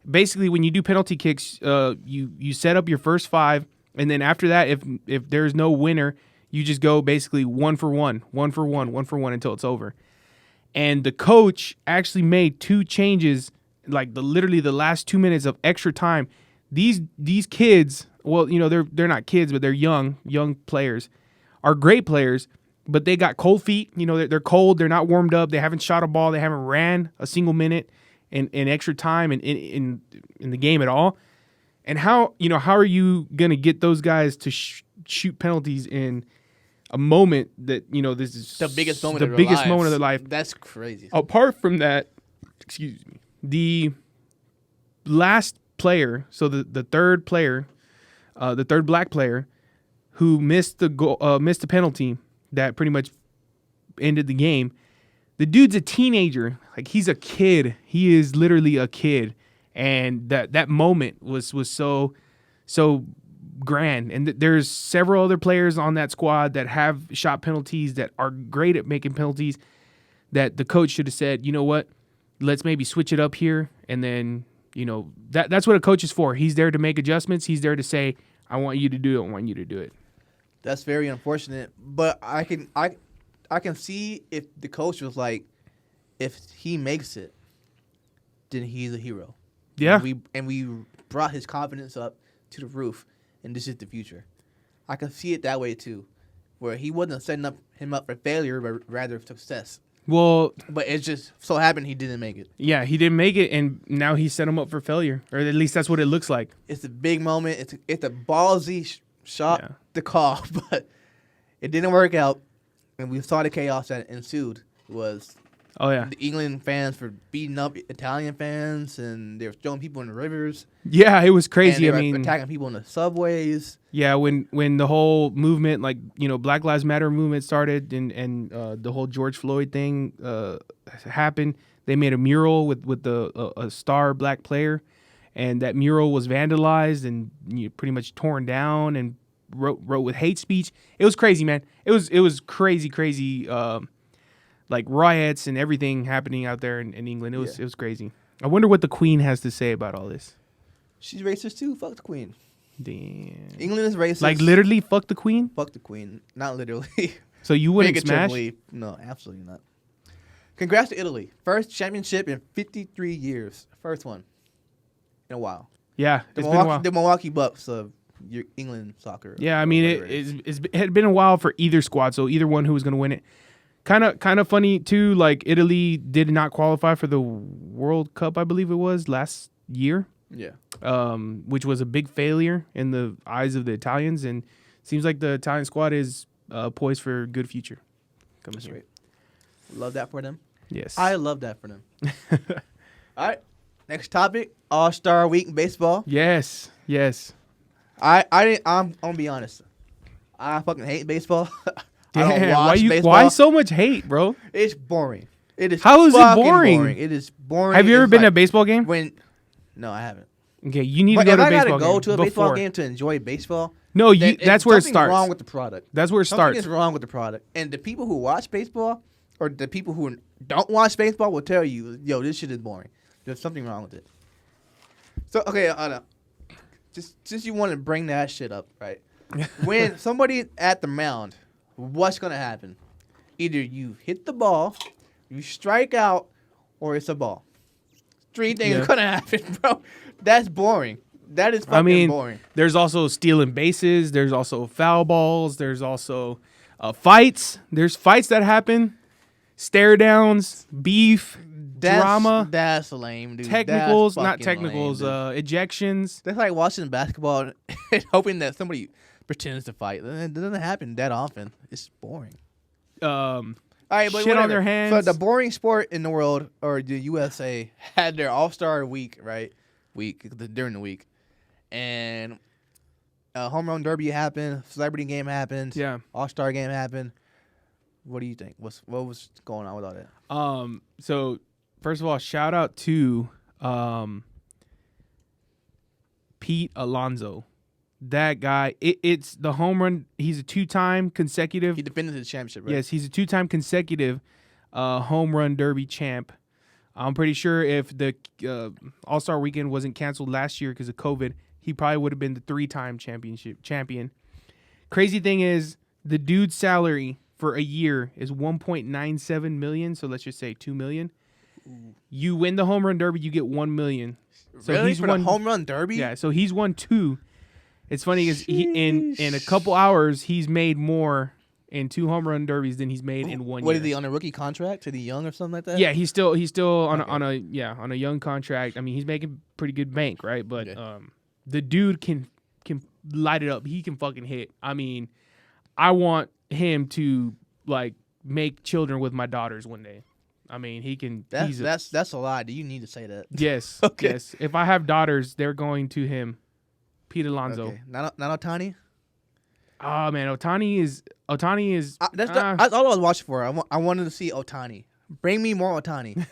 Basically, when you do penalty kicks, you set up your first 5, and then after that, if there's no winner, you just go basically 1 for 1 until it's over. And the coach actually made 2 changes, like literally the last 2 minutes of extra time. These kids, well, you know, they're not kids, but they're young players, are great players, but they got cold feet. You know, they're cold, they're not warmed up, they haven't shot a ball, they haven't ran a single minute in extra time in the game at all. And how are you going to get those guys to shoot penalties in a moment that, you know, this is the biggest moment of their life? That's crazy. Apart from that, excuse me, the last player, so the third player, the third black player who missed the penalty that pretty much ended the game. The dude's a teenager. Like, he's a kid. He is literally a kid. And that moment was so grand. And there's several other players on that squad that have shot penalties, that are great at making penalties, that the coach should have said, you know what, let's maybe switch it up here. And then, you know, that's what a coach is for. He's there to make adjustments. He's there to say, I want you to do it. I want you to do it. That's very unfortunate. But I can see if the coach was like, if he makes it, then he's a hero. Yeah. And we brought his confidence up to the roof, and this is the future. I can see it that way too, where he wasn't setting him up for failure, but rather success. Well, but it just so happened he didn't make it. Yeah, he didn't make it, and now he set him up for failure, or at least that's what it looks like. It's a big moment. It's a ballsy shot to call, but it didn't work out, and we saw the chaos that ensued. Was the England fans for beating up Italian fans, and they were throwing people in the rivers. Yeah, it was crazy. And they were attacking people in the subways. Yeah, when the whole movement, like, you know, Black Lives Matter movement started, and the whole George Floyd thing happened, they made a mural with a star black player, and that mural was vandalized and pretty much torn down and wrote with hate speech. It was crazy, man. It was crazy. Like riots and everything happening out there in England. It was crazy. I wonder what the Queen has to say about all this. She's racist too. Fuck the Queen. Damn. England is racist. Like literally, fuck the Queen? Fuck the Queen. Not literally. So you wouldn't smash? No, absolutely not. Congrats to Italy. First championship in 53 years. First one in a while. Yeah, it's been a while. The Milwaukee Bucks of your England soccer. Yeah, I mean, it had been a while for either squad, so either one who was going to win it. Kind of funny too. Like, Italy did not qualify for the World Cup, I believe it was last year. Yeah. Which was a big failure in the eyes of the Italians, and seems like the Italian squad is poised for a good future. That's great. Love that for them. Yes, I love that for them. All right, next topic: All-Star Week in baseball. Yes. I'm gonna be honest. I fucking hate baseball. Damn, why so much hate, bro? It's boring. It is. How is it boring? It is boring. Have you ever been to a baseball game? No, I haven't. Okay, you need to go to a baseball game. If I gotta go to a baseball game to enjoy baseball, no, that's where it starts. Something's wrong with the product. That's where it starts. Something is wrong with the product. And the people who watch baseball, or the people who don't watch baseball, will tell you, yo, this shit is boring. There's something wrong with it. So, okay, just since you want to bring that shit up, right? When somebody at the mound, what's going to happen? Either you hit the ball, you strike out, or it's a ball. Three things are going to happen, bro. That's boring. That is fucking boring. There's also stealing bases. There's also foul balls. There's also fights. There's fights that happen. Stare downs, beef, drama. That's lame, dude. Technicals, That's not fucking technicals. lame, Ejections. that's like watching basketball and hoping that somebody pretends to fight. It doesn't happen that often. It's boring. All right, but Shit on whatever. their hands. So the boring sport in the world, or the USA, had their All-Star week, right? During the week, and home run derby happened. Celebrity game happened. Yeah. All-Star game happened. What do you think? What was going on with all that? So first of all, shout out to Pete Alonso. That guy, it's the home run. He's a 2-time consecutive. He defended the championship, right? Yes, he's a 2-time consecutive home run derby champ. I'm pretty sure if the All-Star weekend wasn't canceled last year because of COVID, he probably would have been the 3-time champion. Crazy thing is, the dude's salary for a year is $1.97 million. So let's just say $2 million. You win the home run derby, you get $1 million. So really? he's For won the home run derby? Yeah, so he's won 2. It's funny because in a couple hours he's made more in 2 home run derbies than he's made in 1 year. What is he on a rookie contract? Is he young or something like that? Yeah, he's still on a young contract. I mean, he's making pretty good bank, right? But the dude can light it up. He can fucking hit. I mean, I want him to like make children with my daughters one day. I mean, he can. That's a lie. Do you need to say that? Yes. Okay. Yes. If I have daughters, they're going to him, Pete Alonso. Okay. Not Ohtani? Oh man, Ohtani is. That's all I was watching for. I wanted to see Ohtani. Bring me more Ohtani.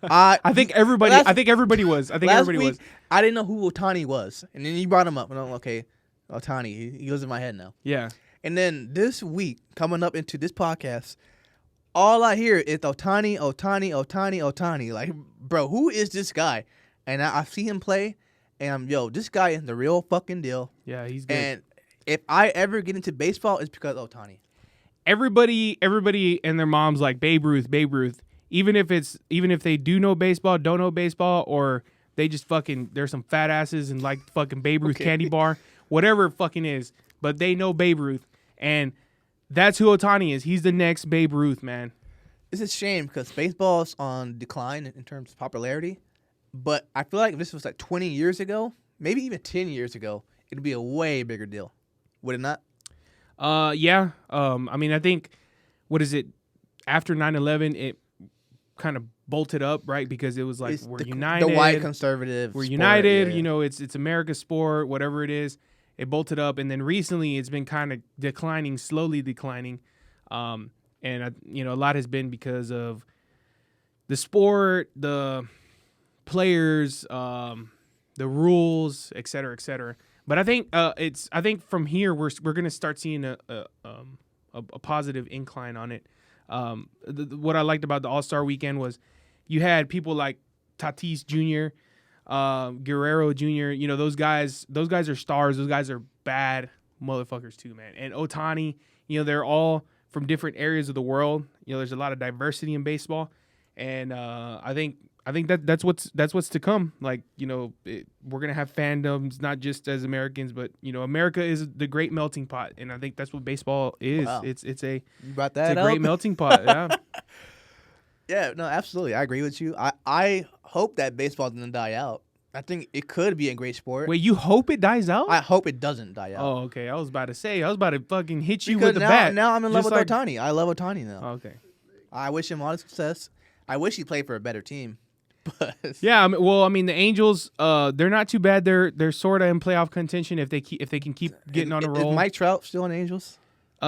I think everybody. last- I think everybody was. I think Last everybody week, was. I didn't know who Ohtani was, and then you brought him up, and I'm like, okay, Ohtani. He goes in my head now. Yeah. And then this week, coming up into this podcast, all I hear is Ohtani, Ohtani, Ohtani, Ohtani. Like, bro, who is this guy? And I see him play, and this guy is the real fucking deal. Yeah, he's good. And if I ever get into baseball, it's because of Ohtani. Everybody and their moms like Babe Ruth. Even if they do know baseball, don't know baseball, or they just fucking there's some fat asses and like fucking Babe Ruth candy bar, whatever it fucking is, but they know Babe Ruth, and that's who Ohtani is. He's the next Babe Ruth, man. It's a shame because baseball's on decline in terms of popularity, but I feel like if this was like 20 years ago, maybe even 10 years ago, it'd be a way bigger deal. Would it not? Yeah. I mean, I think, what is it? After 9/11, it kind of bolted up, right? Because it was like we're united. The white conservative. We're sport, united. yeah. It's America's sport, whatever it is. It bolted up, and then recently it's been kind of declining, slowly declining. And a lot has been because of the sport, the players, the rules, et cetera, et cetera. But I think from here we're gonna start seeing a positive incline on it. What I liked about the All-Star weekend was you had people like Tatis Jr., Guerrero Jr. Those guys are stars. Those guys are bad motherfuckers too, man. And Ohtani, they're all from different areas of the world. There's a lot of diversity in baseball, and I think that's what's to come. Like, we're gonna have fandoms, not just as Americans, but America is the great melting pot, and I think that's what baseball is. Wow. It's a great melting pot. Yeah. Yeah, no, absolutely. I agree with you. I hope that baseball doesn't die out. I think it could be a great sport. Wait, you hope it dies out? I hope it doesn't die out. Oh, okay. I was about to fucking hit you Because with the bat. Now I'm in love Just with like- Ohtani. I love Ohtani now. Oh, okay. I wish him all the success. I wish he played for a better team. But Yeah, the Angels, they're not too bad. They're sort of in playoff contention if they can keep getting on a roll. Is Mike Trout still on the Angels?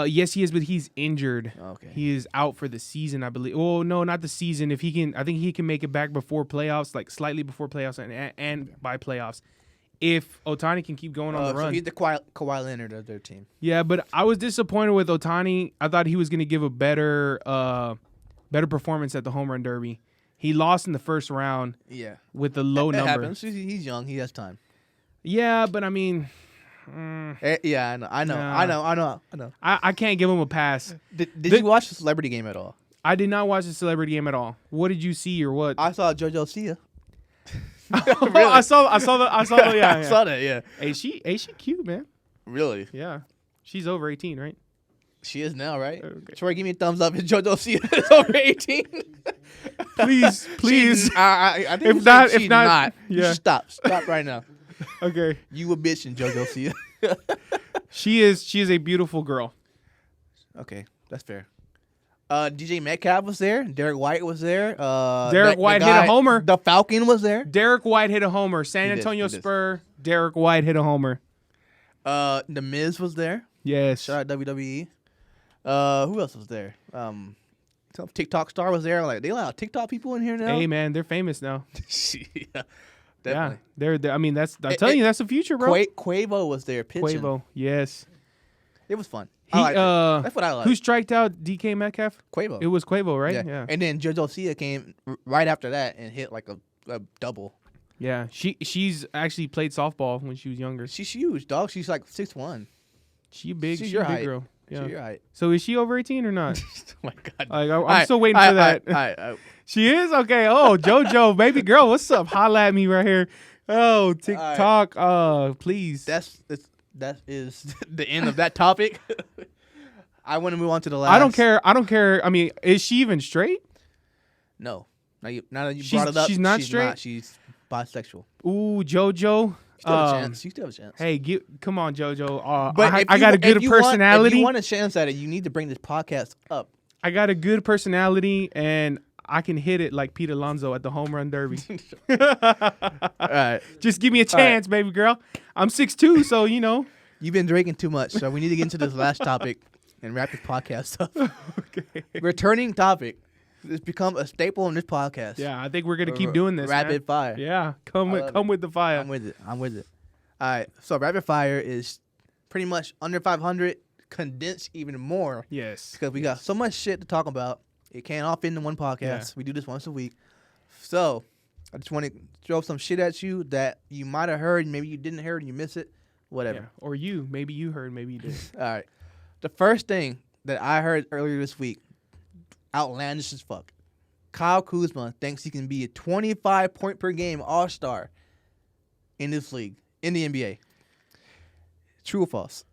Yes, he is, but he's injured. Okay. He is out for the season, I believe. Oh no, not the season. I think he can make it back before playoffs, like slightly before playoffs and by playoffs. If Ohtani can keep going on the run. So he's the Kawhi Leonard of their team. Yeah, but I was disappointed with Ohtani. I thought he was going to give a better performance at the home run derby. He lost in the first round. Yeah. With the low That number. happens. He's young. He has time. Yeah, but I mean, Yeah, I know. I can't give him a pass. Did you watch the Celebrity Game at all? I did not watch the Celebrity Game at all. What did you see or what? I saw JoJo Sia. Really? I saw the I yeah. saw that. Yeah. Hey, she cute, man. Really? Yeah. She's over 18, right? She is now, right? Okay. Troy, give me a thumbs up if JoJo Sia is over 18. Please. I think If you said not- she's if not, You yeah. should stop right now. Okay. You a bitch in JoJo Sia. She is a beautiful girl. Okay, that's fair. DJ Metcalf was there. Derek White was there. Derek White hit a homer. The Falcon was there. Derek White hit a homer. San He did, Antonio he did. Spur. Derek White hit a homer. The Miz was there. Yes. Shout out WWE. Who else was there? Some TikTok star was there. Like they allow TikTok people in here now. Hey man, they're famous now. Yeah, definitely. Yeah, they're. I mean, I'm telling you, that's the future, bro. Quavo was there pitching. Quavo, yes. It was fun. He, I liked it. That's what I like. Who striked out DK Metcalf? Quavo? It was Quavo, right? Yeah. Yeah. And then JoJo Sia came right after that and hit like a double. Yeah. She's actually played softball when she was younger. She's huge, dog. She's like 6'1". She big. She's She's your a big height. girl. Yeah. She's your height. So is she over 18 or not? Oh my god. Like I'm still waiting for that. All right. She is okay. Oh, JoJo, baby girl, what's up? Holla at me right here. Oh, TikTok. Please. That is the end of that topic. I want to move on to the last. I don't care. I mean, is she even straight? No. Now that you She's- brought it up, she's not straight? She's bisexual. Ooh, JoJo. She still have a chance. She still have a chance. Hey, come on, JoJo. But I got a good personality. If you want a chance at it, you need to bring this podcast up. I got a good personality, and I can hit it like Pete Alonso at the home run derby. All right. Just give me a chance, baby girl. I'm 6'2", so you know. You've been drinking too much, so we need to get into this last topic and wrap this podcast up. Okay. Returning topic. It's become a staple in this podcast. Yeah, I think we're gonna keep doing this. Rapid man. fire. Yeah, come love with the fire. I'm with it. All right. So rapid fire is pretty much under 500, condensed even more Yes. because we got so much shit to talk about. It can't all fit into one podcast. Yeah. We do this once a week. So I just want to throw some shit at you that you might have heard, maybe you didn't hear and you miss it, whatever. Yeah. Or maybe you heard, maybe you didn't. All right. The first thing that I heard earlier this week, outlandish as fuck. Kyle Kuzma thinks he can be a 25 point per game all-star in this league, in the NBA. True or false?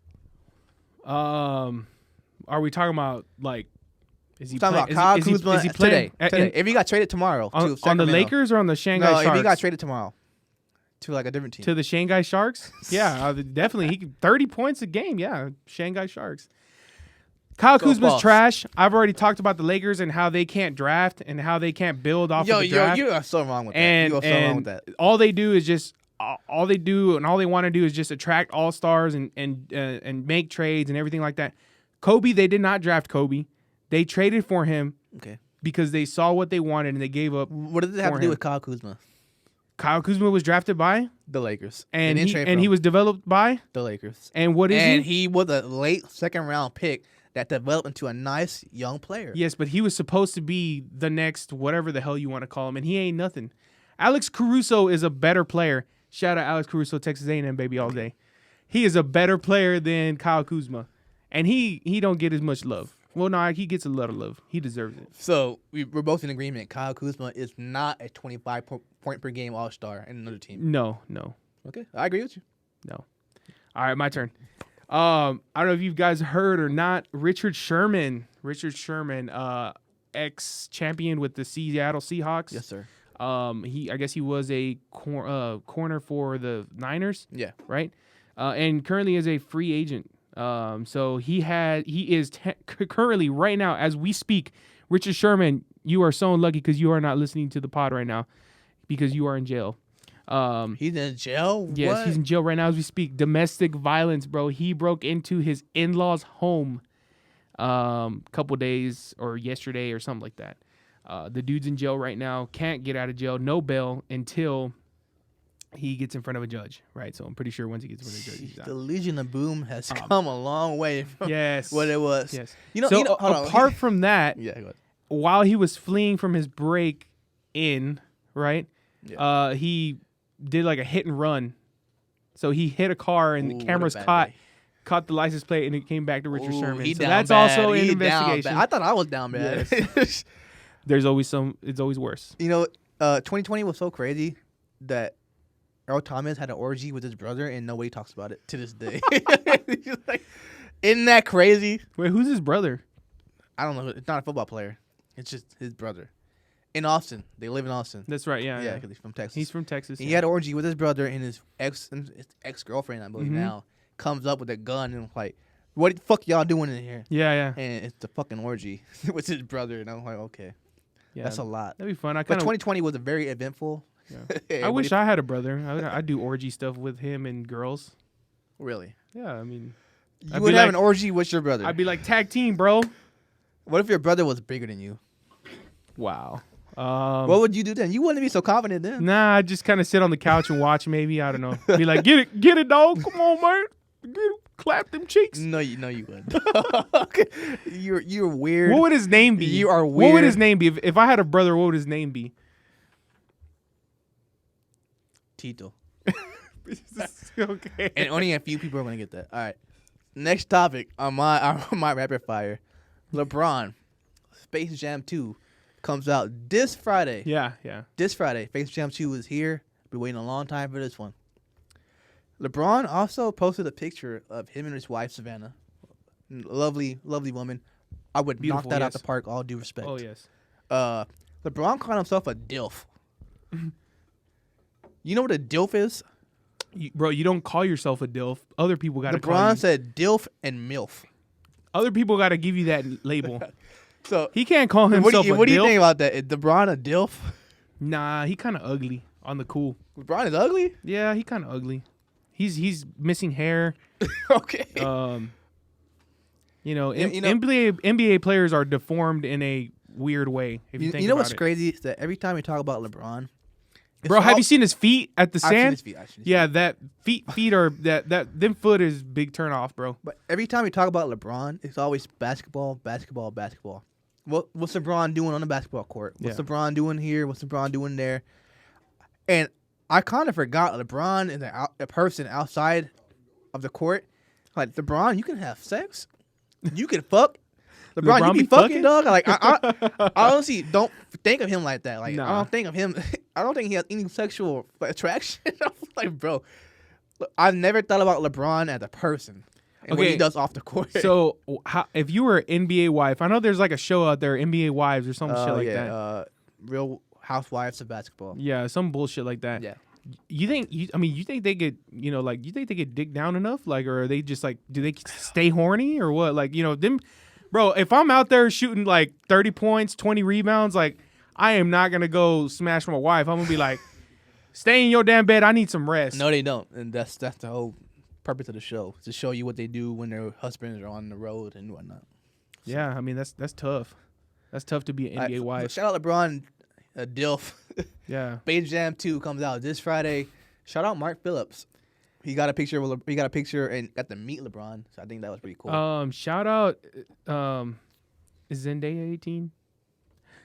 Are we talking about like? Is he talking play, about Kyle is Kuzma he playing today. If he got traded tomorrow to on the Sacramento. Lakers or on the Shanghai No, Sharks? if he got traded tomorrow to like a different team. to the Shanghai Sharks? Yeah, definitely. He could 30 points a game. Yeah, Shanghai Sharks. Kyle So Kuzma's false. trash. I've already talked about the Lakers and how they can't draft and how they can't build off of the draft. You are so wrong with that. and You are so wrong with that. all they do is just all they do and all they want to do is just attract all stars and make trades and everything like that. Kobe, they did not draft Kobe. They traded for him Okay. because they saw what they wanted and they gave up. What does it have for to do him. with Kyle Kuzma? Kyle Kuzma was drafted by The Lakers. and They didn't he, trade and for he him. was developed by The Lakers. and what is And he? he was a late second round pick that developed into a nice young player. Yes, but he was supposed to be the next whatever the hell you want to call him, and he ain't nothing. Alex Caruso is a better player. Shout out Alex Caruso, Texas A&M baby all day. He is a better player than Kyle Kuzma, and he don't get as much love. Well, no, he gets a lot of love. He deserves it. So we're both in agreement. Kyle Kuzma is not a 25 point per game all star in another team. No. Okay, I agree with you. All right, my turn. I don't know if you guys heard or not. Richard Sherman, ex-champion with the Seattle Seahawks. Yes, sir. I guess he was a corner for the Niners. Yeah. Right. And currently is a free agent. So he is currently right now as we speak. Richard Sherman, you are so unlucky because you are not listening to the pod right now because you are in jail. He's in jail? Yes, What? he's in jail right now as we speak. Domestic violence, bro. He broke into his in-laws' home couple days or yesterday or something like that. The dude's in jail right now. Can't get out of jail. No bail until he gets in front of a judge, right? So I'm pretty sure once he gets in front of a judge, he's out. The Legion of Boom has come a long way from Yes. what it was. Yes. Hold on. Apart from that, Yeah, go ahead. while he was fleeing from his break in, right? Yeah. He did like a hit and run. So he hit a car and Ooh, the what a cameras bad day. caught the license plate and it came back to Richard Ooh, Sherman. he So down that's bad. also an He down investigation. bad. I thought I was down bad. There's always it's always worse. You know, 2020 was so crazy. that Earl Thomas had an orgy with his brother and nobody talks about it to this day. Like, isn't that crazy? Wait, who's his brother? I don't know. It's not a football player. It's just his brother. In Austin. They live in Austin. That's right. Yeah, Yeah, because he's from Texas. He's from Texas. He had an orgy with his brother and his ex-girlfriend, I believe now, comes up with a gun and like, what the fuck y'all doing in here? Yeah. And it's the fucking orgy with his brother. And I'm like, okay. Yeah, That's a lot. That'd be fun. But 2020 was a very eventful. Yeah. I wish I had a brother. I'd do orgy stuff with him and girls. Really? Yeah, I mean, you would have an orgy with your brother. I'd be like, tag team, bro. What if your brother was bigger than you? Wow. What would you do then? You wouldn't be so confident then. Nah, I'd just kind of sit on the couch and watch. Maybe, I don't know. Be like, get it, dog. Come on, man. Get it. Clap them cheeks. No, you wouldn't. You're weird. What would his name be? You are weird. What would his name be? If I had a brother, what would his name be? Tito. Okay. And only a few people are gonna get that. All right. Next topic on my rapid fire. LeBron, Space Jam 2 comes out this Friday. Yeah. This Friday. Space Jam 2 is here. Been waiting a long time for this one. LeBron also posted a picture of him and his wife, Savannah. Lovely, lovely woman. I would Beautiful, knock that out yes. the park, all due respect. Oh, yes. LeBron called himself a DILF. You know what a DILF is? Bro, you don't call yourself a DILF. Other people got to call you. LeBron said DILF and MILF. Other people got to give you that label. So He can't call himself a DILF. What do you think about that? Is LeBron a DILF? Nah, he kind of ugly on the cool. LeBron is ugly? Yeah, he kind of ugly. He's missing hair. Okay. NBA players are deformed in a weird way. If you think you know about what's it. crazy is that every time we talk about LeBron, Bro, have you seen his feet at the I've seen sand? his feet. I've seen his Yeah, that feet are that them foot is big turn off, bro. But every time we talk about LeBron, it's always basketball. What's LeBron doing on the basketball court? What's LeBron doing here? What's LeBron doing there? And I kind of forgot LeBron is a person outside of the court. Like, LeBron, you can have sex. You can fuck. LeBron, you be fucking, dog. Like, I honestly don't think of him like that. Like, Nah. I don't think of him. I don't think he has any sexual attraction. I'm like, bro, I've never thought about LeBron as a person and what he does off the court. So, if you were an NBA wife, I know there's like a show out there, NBA Wives or some shit like that. Real Housewives of Basketball. Yeah, some bullshit like that. Yeah. You think they get, you think they get dick down enough? Like, or are they just like, do they stay horny or what? Like, them, bro, if I'm out there shooting like 30 points, 20 rebounds, like, I am not going to go smash my wife. I'm going to be like, stay in your damn bed. I need some rest. No, they don't. And that's the whole purpose of the show, to show you what they do when their husbands are on the road and whatnot. So. Yeah, I mean, that's tough. That's tough to be an NBA wife. Shout out LeBron, DILF. Yeah. Space Jam 2 comes out this Friday. Shout out Mark Phillips. He got a picture and got to meet LeBron. So I think that was pretty cool. Shout out is Zendaya 18?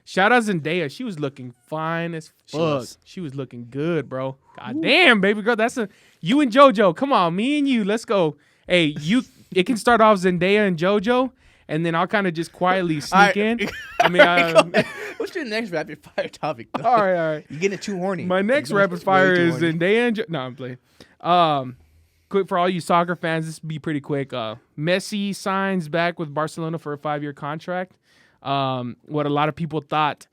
Shout out Zendaya. She was looking fine as fuck. She was looking good, bro. God damn, baby girl. That's you and JoJo. Come on, me and you. Let's go. Hey, it can start off Zendaya and JoJo, and then I'll kind of just quietly sneak in. I mean, what's your next rapid fire topic? Though? All right. You're getting too horny. My next rapid fire is Zendaya and no, I'm playing. Quick for all you soccer fans, this will be pretty quick. Messi signs back with Barcelona for a 5-year contract. What a lot of people thought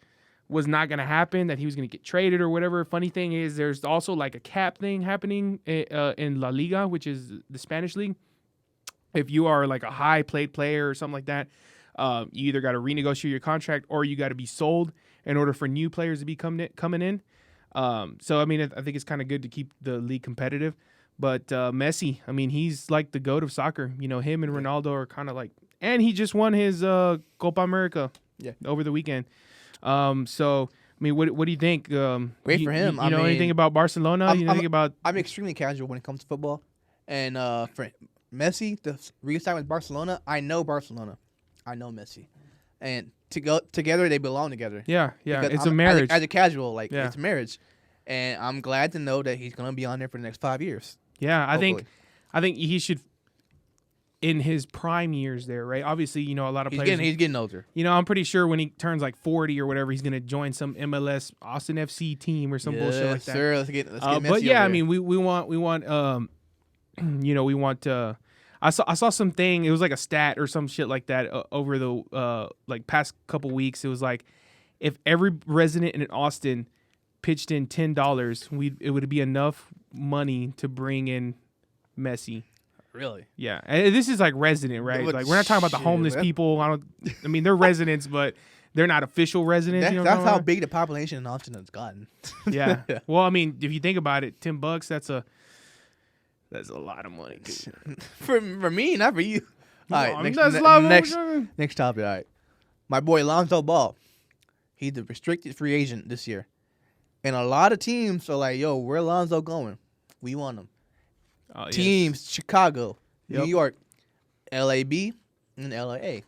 was not going to happen, that he was going to get traded or whatever. Funny thing is, there's also like a cap thing happening in La Liga, which is the Spanish league. If you are like a high paid player or something like that, you either got to renegotiate your contract or you got to be sold in order for new players to be coming in. So, I mean, I think it's kind of good to keep the league competitive. But Messi, I mean, he's like the GOAT of soccer. You know, him and Ronaldo are kind of like, and he just won his Copa America over the weekend. So, I mean, what do you think? Great for him. You know anything about Barcelona? I'm extremely casual when it comes to football. And for Messi to re-sign with Barcelona, I know Barcelona. I know Messi. And to go together, they belong together. Yeah. It's a marriage. As a casual, it's marriage. And I'm glad to know that he's going to be on there for the next 5 years. Yeah, I think he should. in his prime years there, right? Obviously, you know, a lot of players. He's getting older. You know, I'm pretty sure when he turns like 40 or whatever, he's gonna join some MLS Austin FC team or some bullshit like that. Sir, let's get but messy yeah, over I mean, we want you know, we want. I saw something. It was like a stat or some shit like that over the like past couple weeks. It was like if every resident in Austin pitched in $10, it would be enough money to bring in Messi. Really? Yeah, and this is like resident, right? But like we're not talking about the homeless shit, people. I mean, they're residents, but they're not official residents. You know that's how big the population in Austin has gotten. Yeah. Well, I mean, if you think about it, $10, that's a lot of money. for me, not for you. All right, next topic. All right, my boy Lonzo Ball. He's a restricted free agent this year, and a lot of teams are like, "Yo, where Lonzo going? We want him." Teams: yes. Chicago, New York, LAB, and LAA.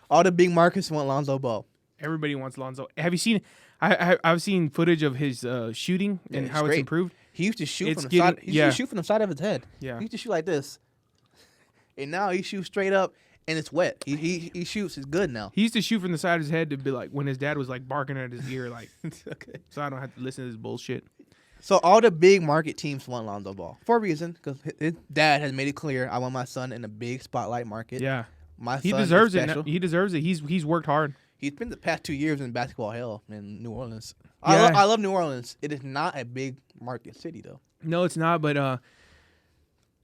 All the big markets want Lonzo Ball. Everybody wants Lonzo. Have you seen? I've seen footage of his shooting and how it's improved. He used to shoot from the side. He used to shoot from the side of his head. Yeah. He used to shoot like this, and now he shoots straight up, and it's wet. He shoots. It's good now. He used to shoot from the side of his head to be like when his dad was like barking at his ear, like, okay. So I don't have to listen to this bullshit. So all the big market teams want Lonzo Ball for a reason, because his dad has made it clear. I want my son in a big spotlight market. Yeah, he deserves it. He deserves it. He's worked hard. He's been the past 2 years in basketball hell in New Orleans. Yeah. I love New Orleans. It is not a big market city though. No, it's not. But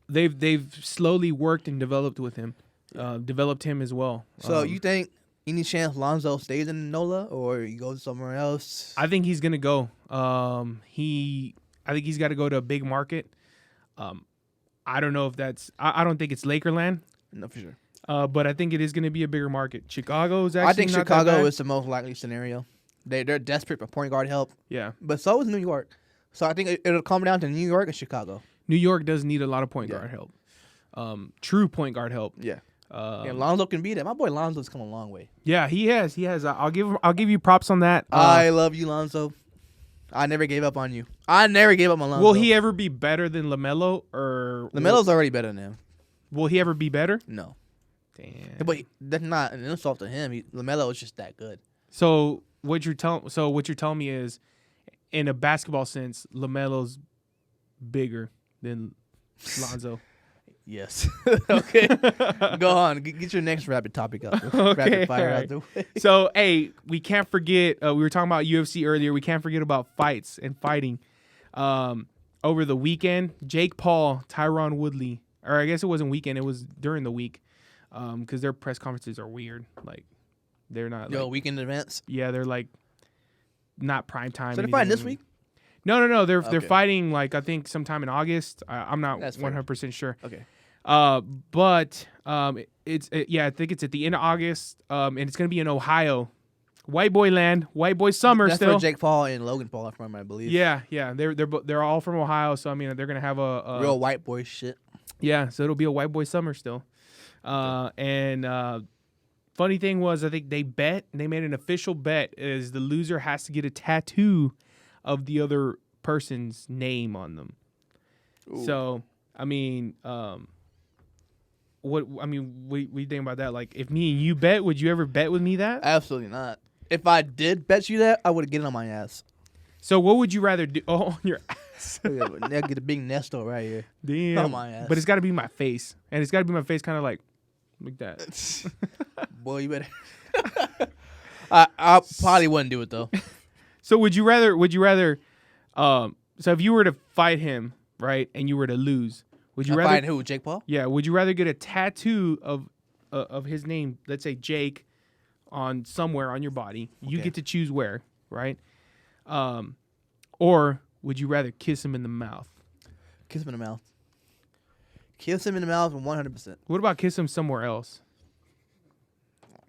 they've slowly worked and developed with him, developed him as well. So you think any chance Lonzo stays in NOLA or he goes somewhere else? I think he's gonna go. I think he's got to go to a big market. I don't know if that's. I don't think it's Lakerland. No, for sure. But I think it is going to be a bigger market. Chicago's actually. I think Chicago is the most likely scenario. They're desperate for point guard help. Yeah. But so is New York. So I think it'll come down to New York and Chicago. New York does need a lot of point guard help. True point guard help. Yeah. And Lonzo can be that. My boy Lonzo's come a long way. Yeah, he has. He has. I'll give you props on that. I love you, Lonzo. I never gave up on you. I never gave up on Lonzo. Will he ever be better than LaMelo? Or LaMelo's already better than him. Will he ever be better? No. Damn. But that's not an insult to him. LaMelo is just that good. So what you're telling me is, in a basketball sense, LaMelo's bigger than Lonzo. Yes. Okay. Go on. Get your next rapid topic up. Okay, rapid fire out the way. So, hey, we can't forget. We were talking about UFC earlier. We can't forget about fights and fighting. Over the weekend, Jake Paul, Tyron Woodley, or I guess it wasn't weekend. It was during the week, because their press conferences are weird. Like, they're not. Weekend events. Yeah, they're like not prime time. So they're fighting this week? No. They're fighting like I think sometime in August. I'm not 100% sure. Okay. But I think it's at the end of August. And it's gonna be in Ohio, white boy land, white boy summer. That's still. where Jake Paul and Logan Paul are from, I believe. Yeah. They're all from Ohio, so I mean they're gonna have a real white boy shit. Yeah, so it'll be a white boy summer still. And funny thing was, I think they made an official bet is the loser has to get a tattoo of the other person's name on them. Ooh. So, I mean, what you think about that? Like, if me and you bet, would you ever bet with me that? Absolutely not. If I did bet you that, I would get it on my ass. So, what would you rather do? Oh, on your ass. Yeah, get a big nesto right here. Damn. On my ass. But it's got to be my face, and it's got to be my face, kind of like that. Boy, you better. I probably wouldn't do it though. So would you rather? So if you were to fight him, right, and you were to lose, would you rather fight who? Jake Paul? Yeah. Would you rather get a tattoo of his name, let's say Jake, on somewhere on your body? You get to choose where, right? Or would you rather kiss him in the mouth? Kiss him in the mouth. Kiss him in the mouth 100%. What about kiss him somewhere else?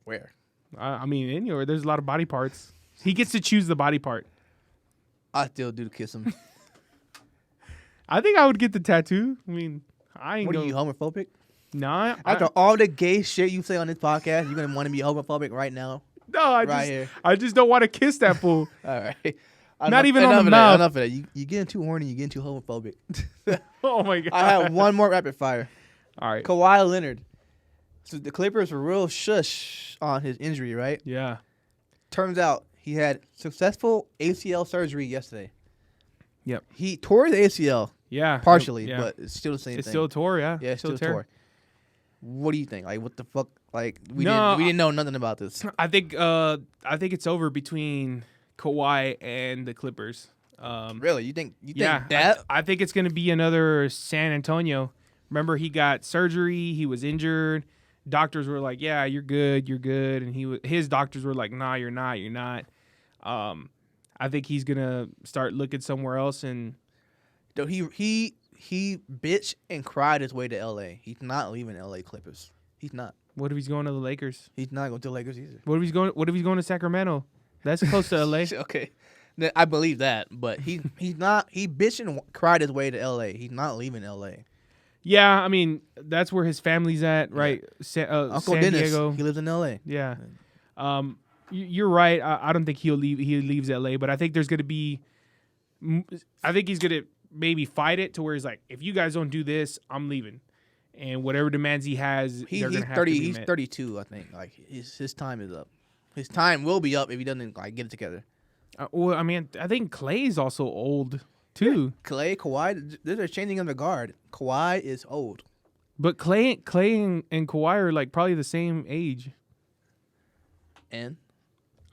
Where? I mean, anywhere. There's a lot of body parts. He gets to choose the body part. I still do kiss him. I think I would get the tattue. I mean, I ain't. What are you, homophobic? Nah. After all the gay shit you say on this podcast, you're gonna want to be homophobic right now? No, I just don't want to kiss that fool. All right. Not even on the mouth. Enough of that. You getting too horny. You getting too homophobic. Oh my god. I have one more rapid fire. All right. Kawhi Leonard. So the Clippers were real shush on his injury, right? Yeah. Turns out he had successful ACL surgery yesterday. Yep. He tore the ACL Yeah. partially, Yeah. but it's still the same It's thing. still tore. Yeah. Yeah, it's still tear. tore. What do you think? Like, what the fuck? Like, we No, didn't know nothing about this. I think it's over between Kawhi and the Clippers. Really? You think Yeah, that? I think it's going to be another San Antonio. Remember, he got surgery. He was injured. Doctors were like, "Yeah, you're good, and his doctors were like, "Nah, you're not." I think he's gonna start looking somewhere else. And Though he bitched and cried his way to LA. He's not leaving LA Clippers. He's not. what if he's going to the Lakers? He's not going to the Lakers either. What if he's going to Sacramento? That's close to LA. Okay. I believe that, but he's not. He bitched and cried his way to LA. He's not leaving LA. Yeah, I mean that's where his family's at, right? Uncle San Dennis, Diego. he lives in LA. Yeah. You're right. I don't think he'll leave. He leaves LA, but I think there's going to be. I think he's going to maybe fight it to where he's like, if you guys don't do this, I'm leaving, and whatever demands he has, He's they're going to have 30. to be He's met. 32, I think. Like his time is up. His time will be up if he doesn't like get it together. Well, I mean, I think Clay's also old too. Clay, Kawhi, they're changing of the guard. Kawhi is old. But Clay and Kawhi are like probably the same age. And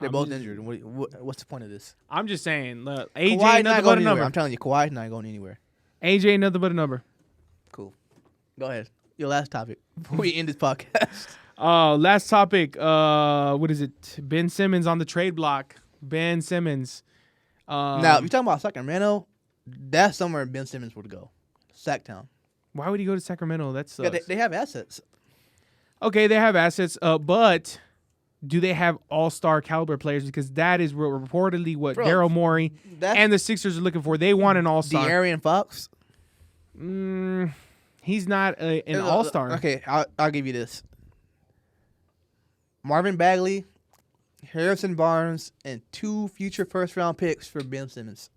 they're I'm both just- injured. What's the point of this? I'm just saying, look, AJ Kawhi ain't not nothing going but a anywhere. number. I'm telling you, Kawhi's not going anywhere. AJ ain't nothing but a number. Cool. Go ahead. Your last topic before we end this podcast. Last topic. What is it? Ben Simmons on the trade block. Ben Simmons. Now, if you're talking about Sacramento, that's somewhere Ben Simmons would go. Sacktown. Why would he go to Sacramento? That sucks. Yeah, they have assets. Okay, they have assets, but do they have all-star caliber players? Because that is reportedly what Bro, Daryl Morey that's and the Sixers are looking for. They want an all-star. De'Aaron Fox. He's not an all-star. Okay, I'll give you this. Marvin Bagley, Harrison Barnes, and 2 future first-round picks for Ben Simmons.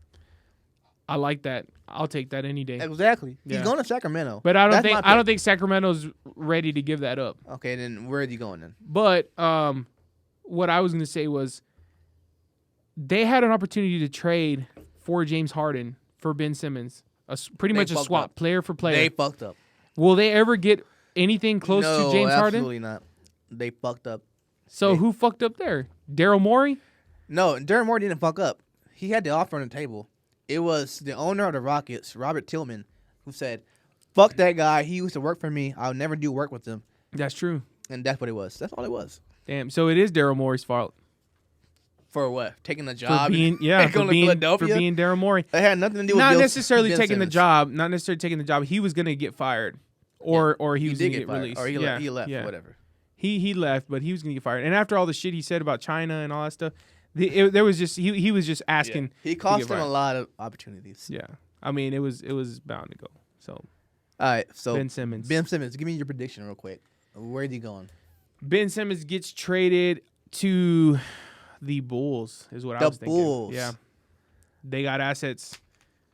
I like that. I'll take that any day. Exactly. Yeah. He's going to Sacramento. But I That's my don't pick. think Sacramento's ready to give that up. Okay, then where is he going then? But what I was going to say was they had an opportunity to trade for James Harden for Ben Simmons. Pretty They much a fucked swap, up. player for player. They fucked up. Will they ever get anything close No, to James Harden? absolutely not. They fucked up. So who fucked up there? Daryl Morey? No, Darren Moore didn't fuck up. He had the offer on the table. It was the owner of the Rockets, Robert Tillman, who said, fuck that guy. He used to work for me. I'll never do work with him. That's true. And that's what it was. That's all it was. Damn. So it is Daryl Morey's fault For what? Taking the for job? being and for going to being Philadelphia? Daryl Morey. It had nothing to do with Not Bill- necessarily Ben taking the Simmons. job. Not necessarily taking the job. He was gonna get fired, or he was did gonna get fired. released. Or he, yeah, he left, yeah. whatever. He left, but he was gonna get fired. And after all the shit he said about China and all that stuff, there was just he was just asking. He cost get them a fired. lot of opportunities. Yeah, I mean it was bound to go. So All right, so Ben Simmons. Ben Simmons, give me your prediction real quick. Where's he going? Ben Simmons gets traded to the Bulls. Is what I The was thinking. Bulls. Yeah, they got assets.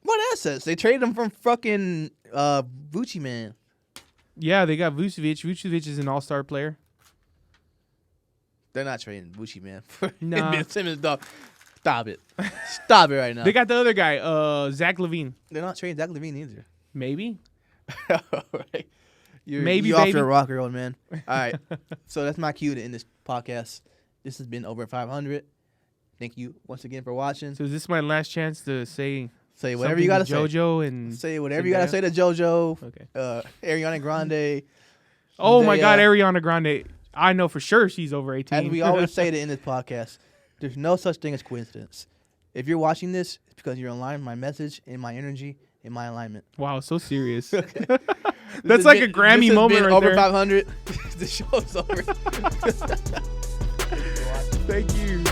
What assets? They traded him from fucking Vucci Man. Yeah, they got Vucevic. Vucevic is an all-star player. They're not trading Vucci Man. Nah. Ben Simmons, dog. Stop it. Stop it right now. They got the other guy, Zach LaVine. They're not trading Zach LaVine either. Maybe. Right. You're, Maybe, you off baby. your rocker, old man. All right. So that's my cue to end this podcast. This has been over 500. Thank you once again for watching. So is this my last chance to say Say whatever you gotta something say. to JoJo and Say whatever you gotta say to JoJo. Okay. Ariana Grande. Oh my They, God, Ariana Grande. I know for sure she's over 18. As we always say to end this podcast, there's no such thing as coincidence. If you're watching this, it's because you're in line with my message, in my energy, in my alignment. Wow, so serious. This That's has like been- a Grammy this has moment been right over there. 500. The show's over. Thank you.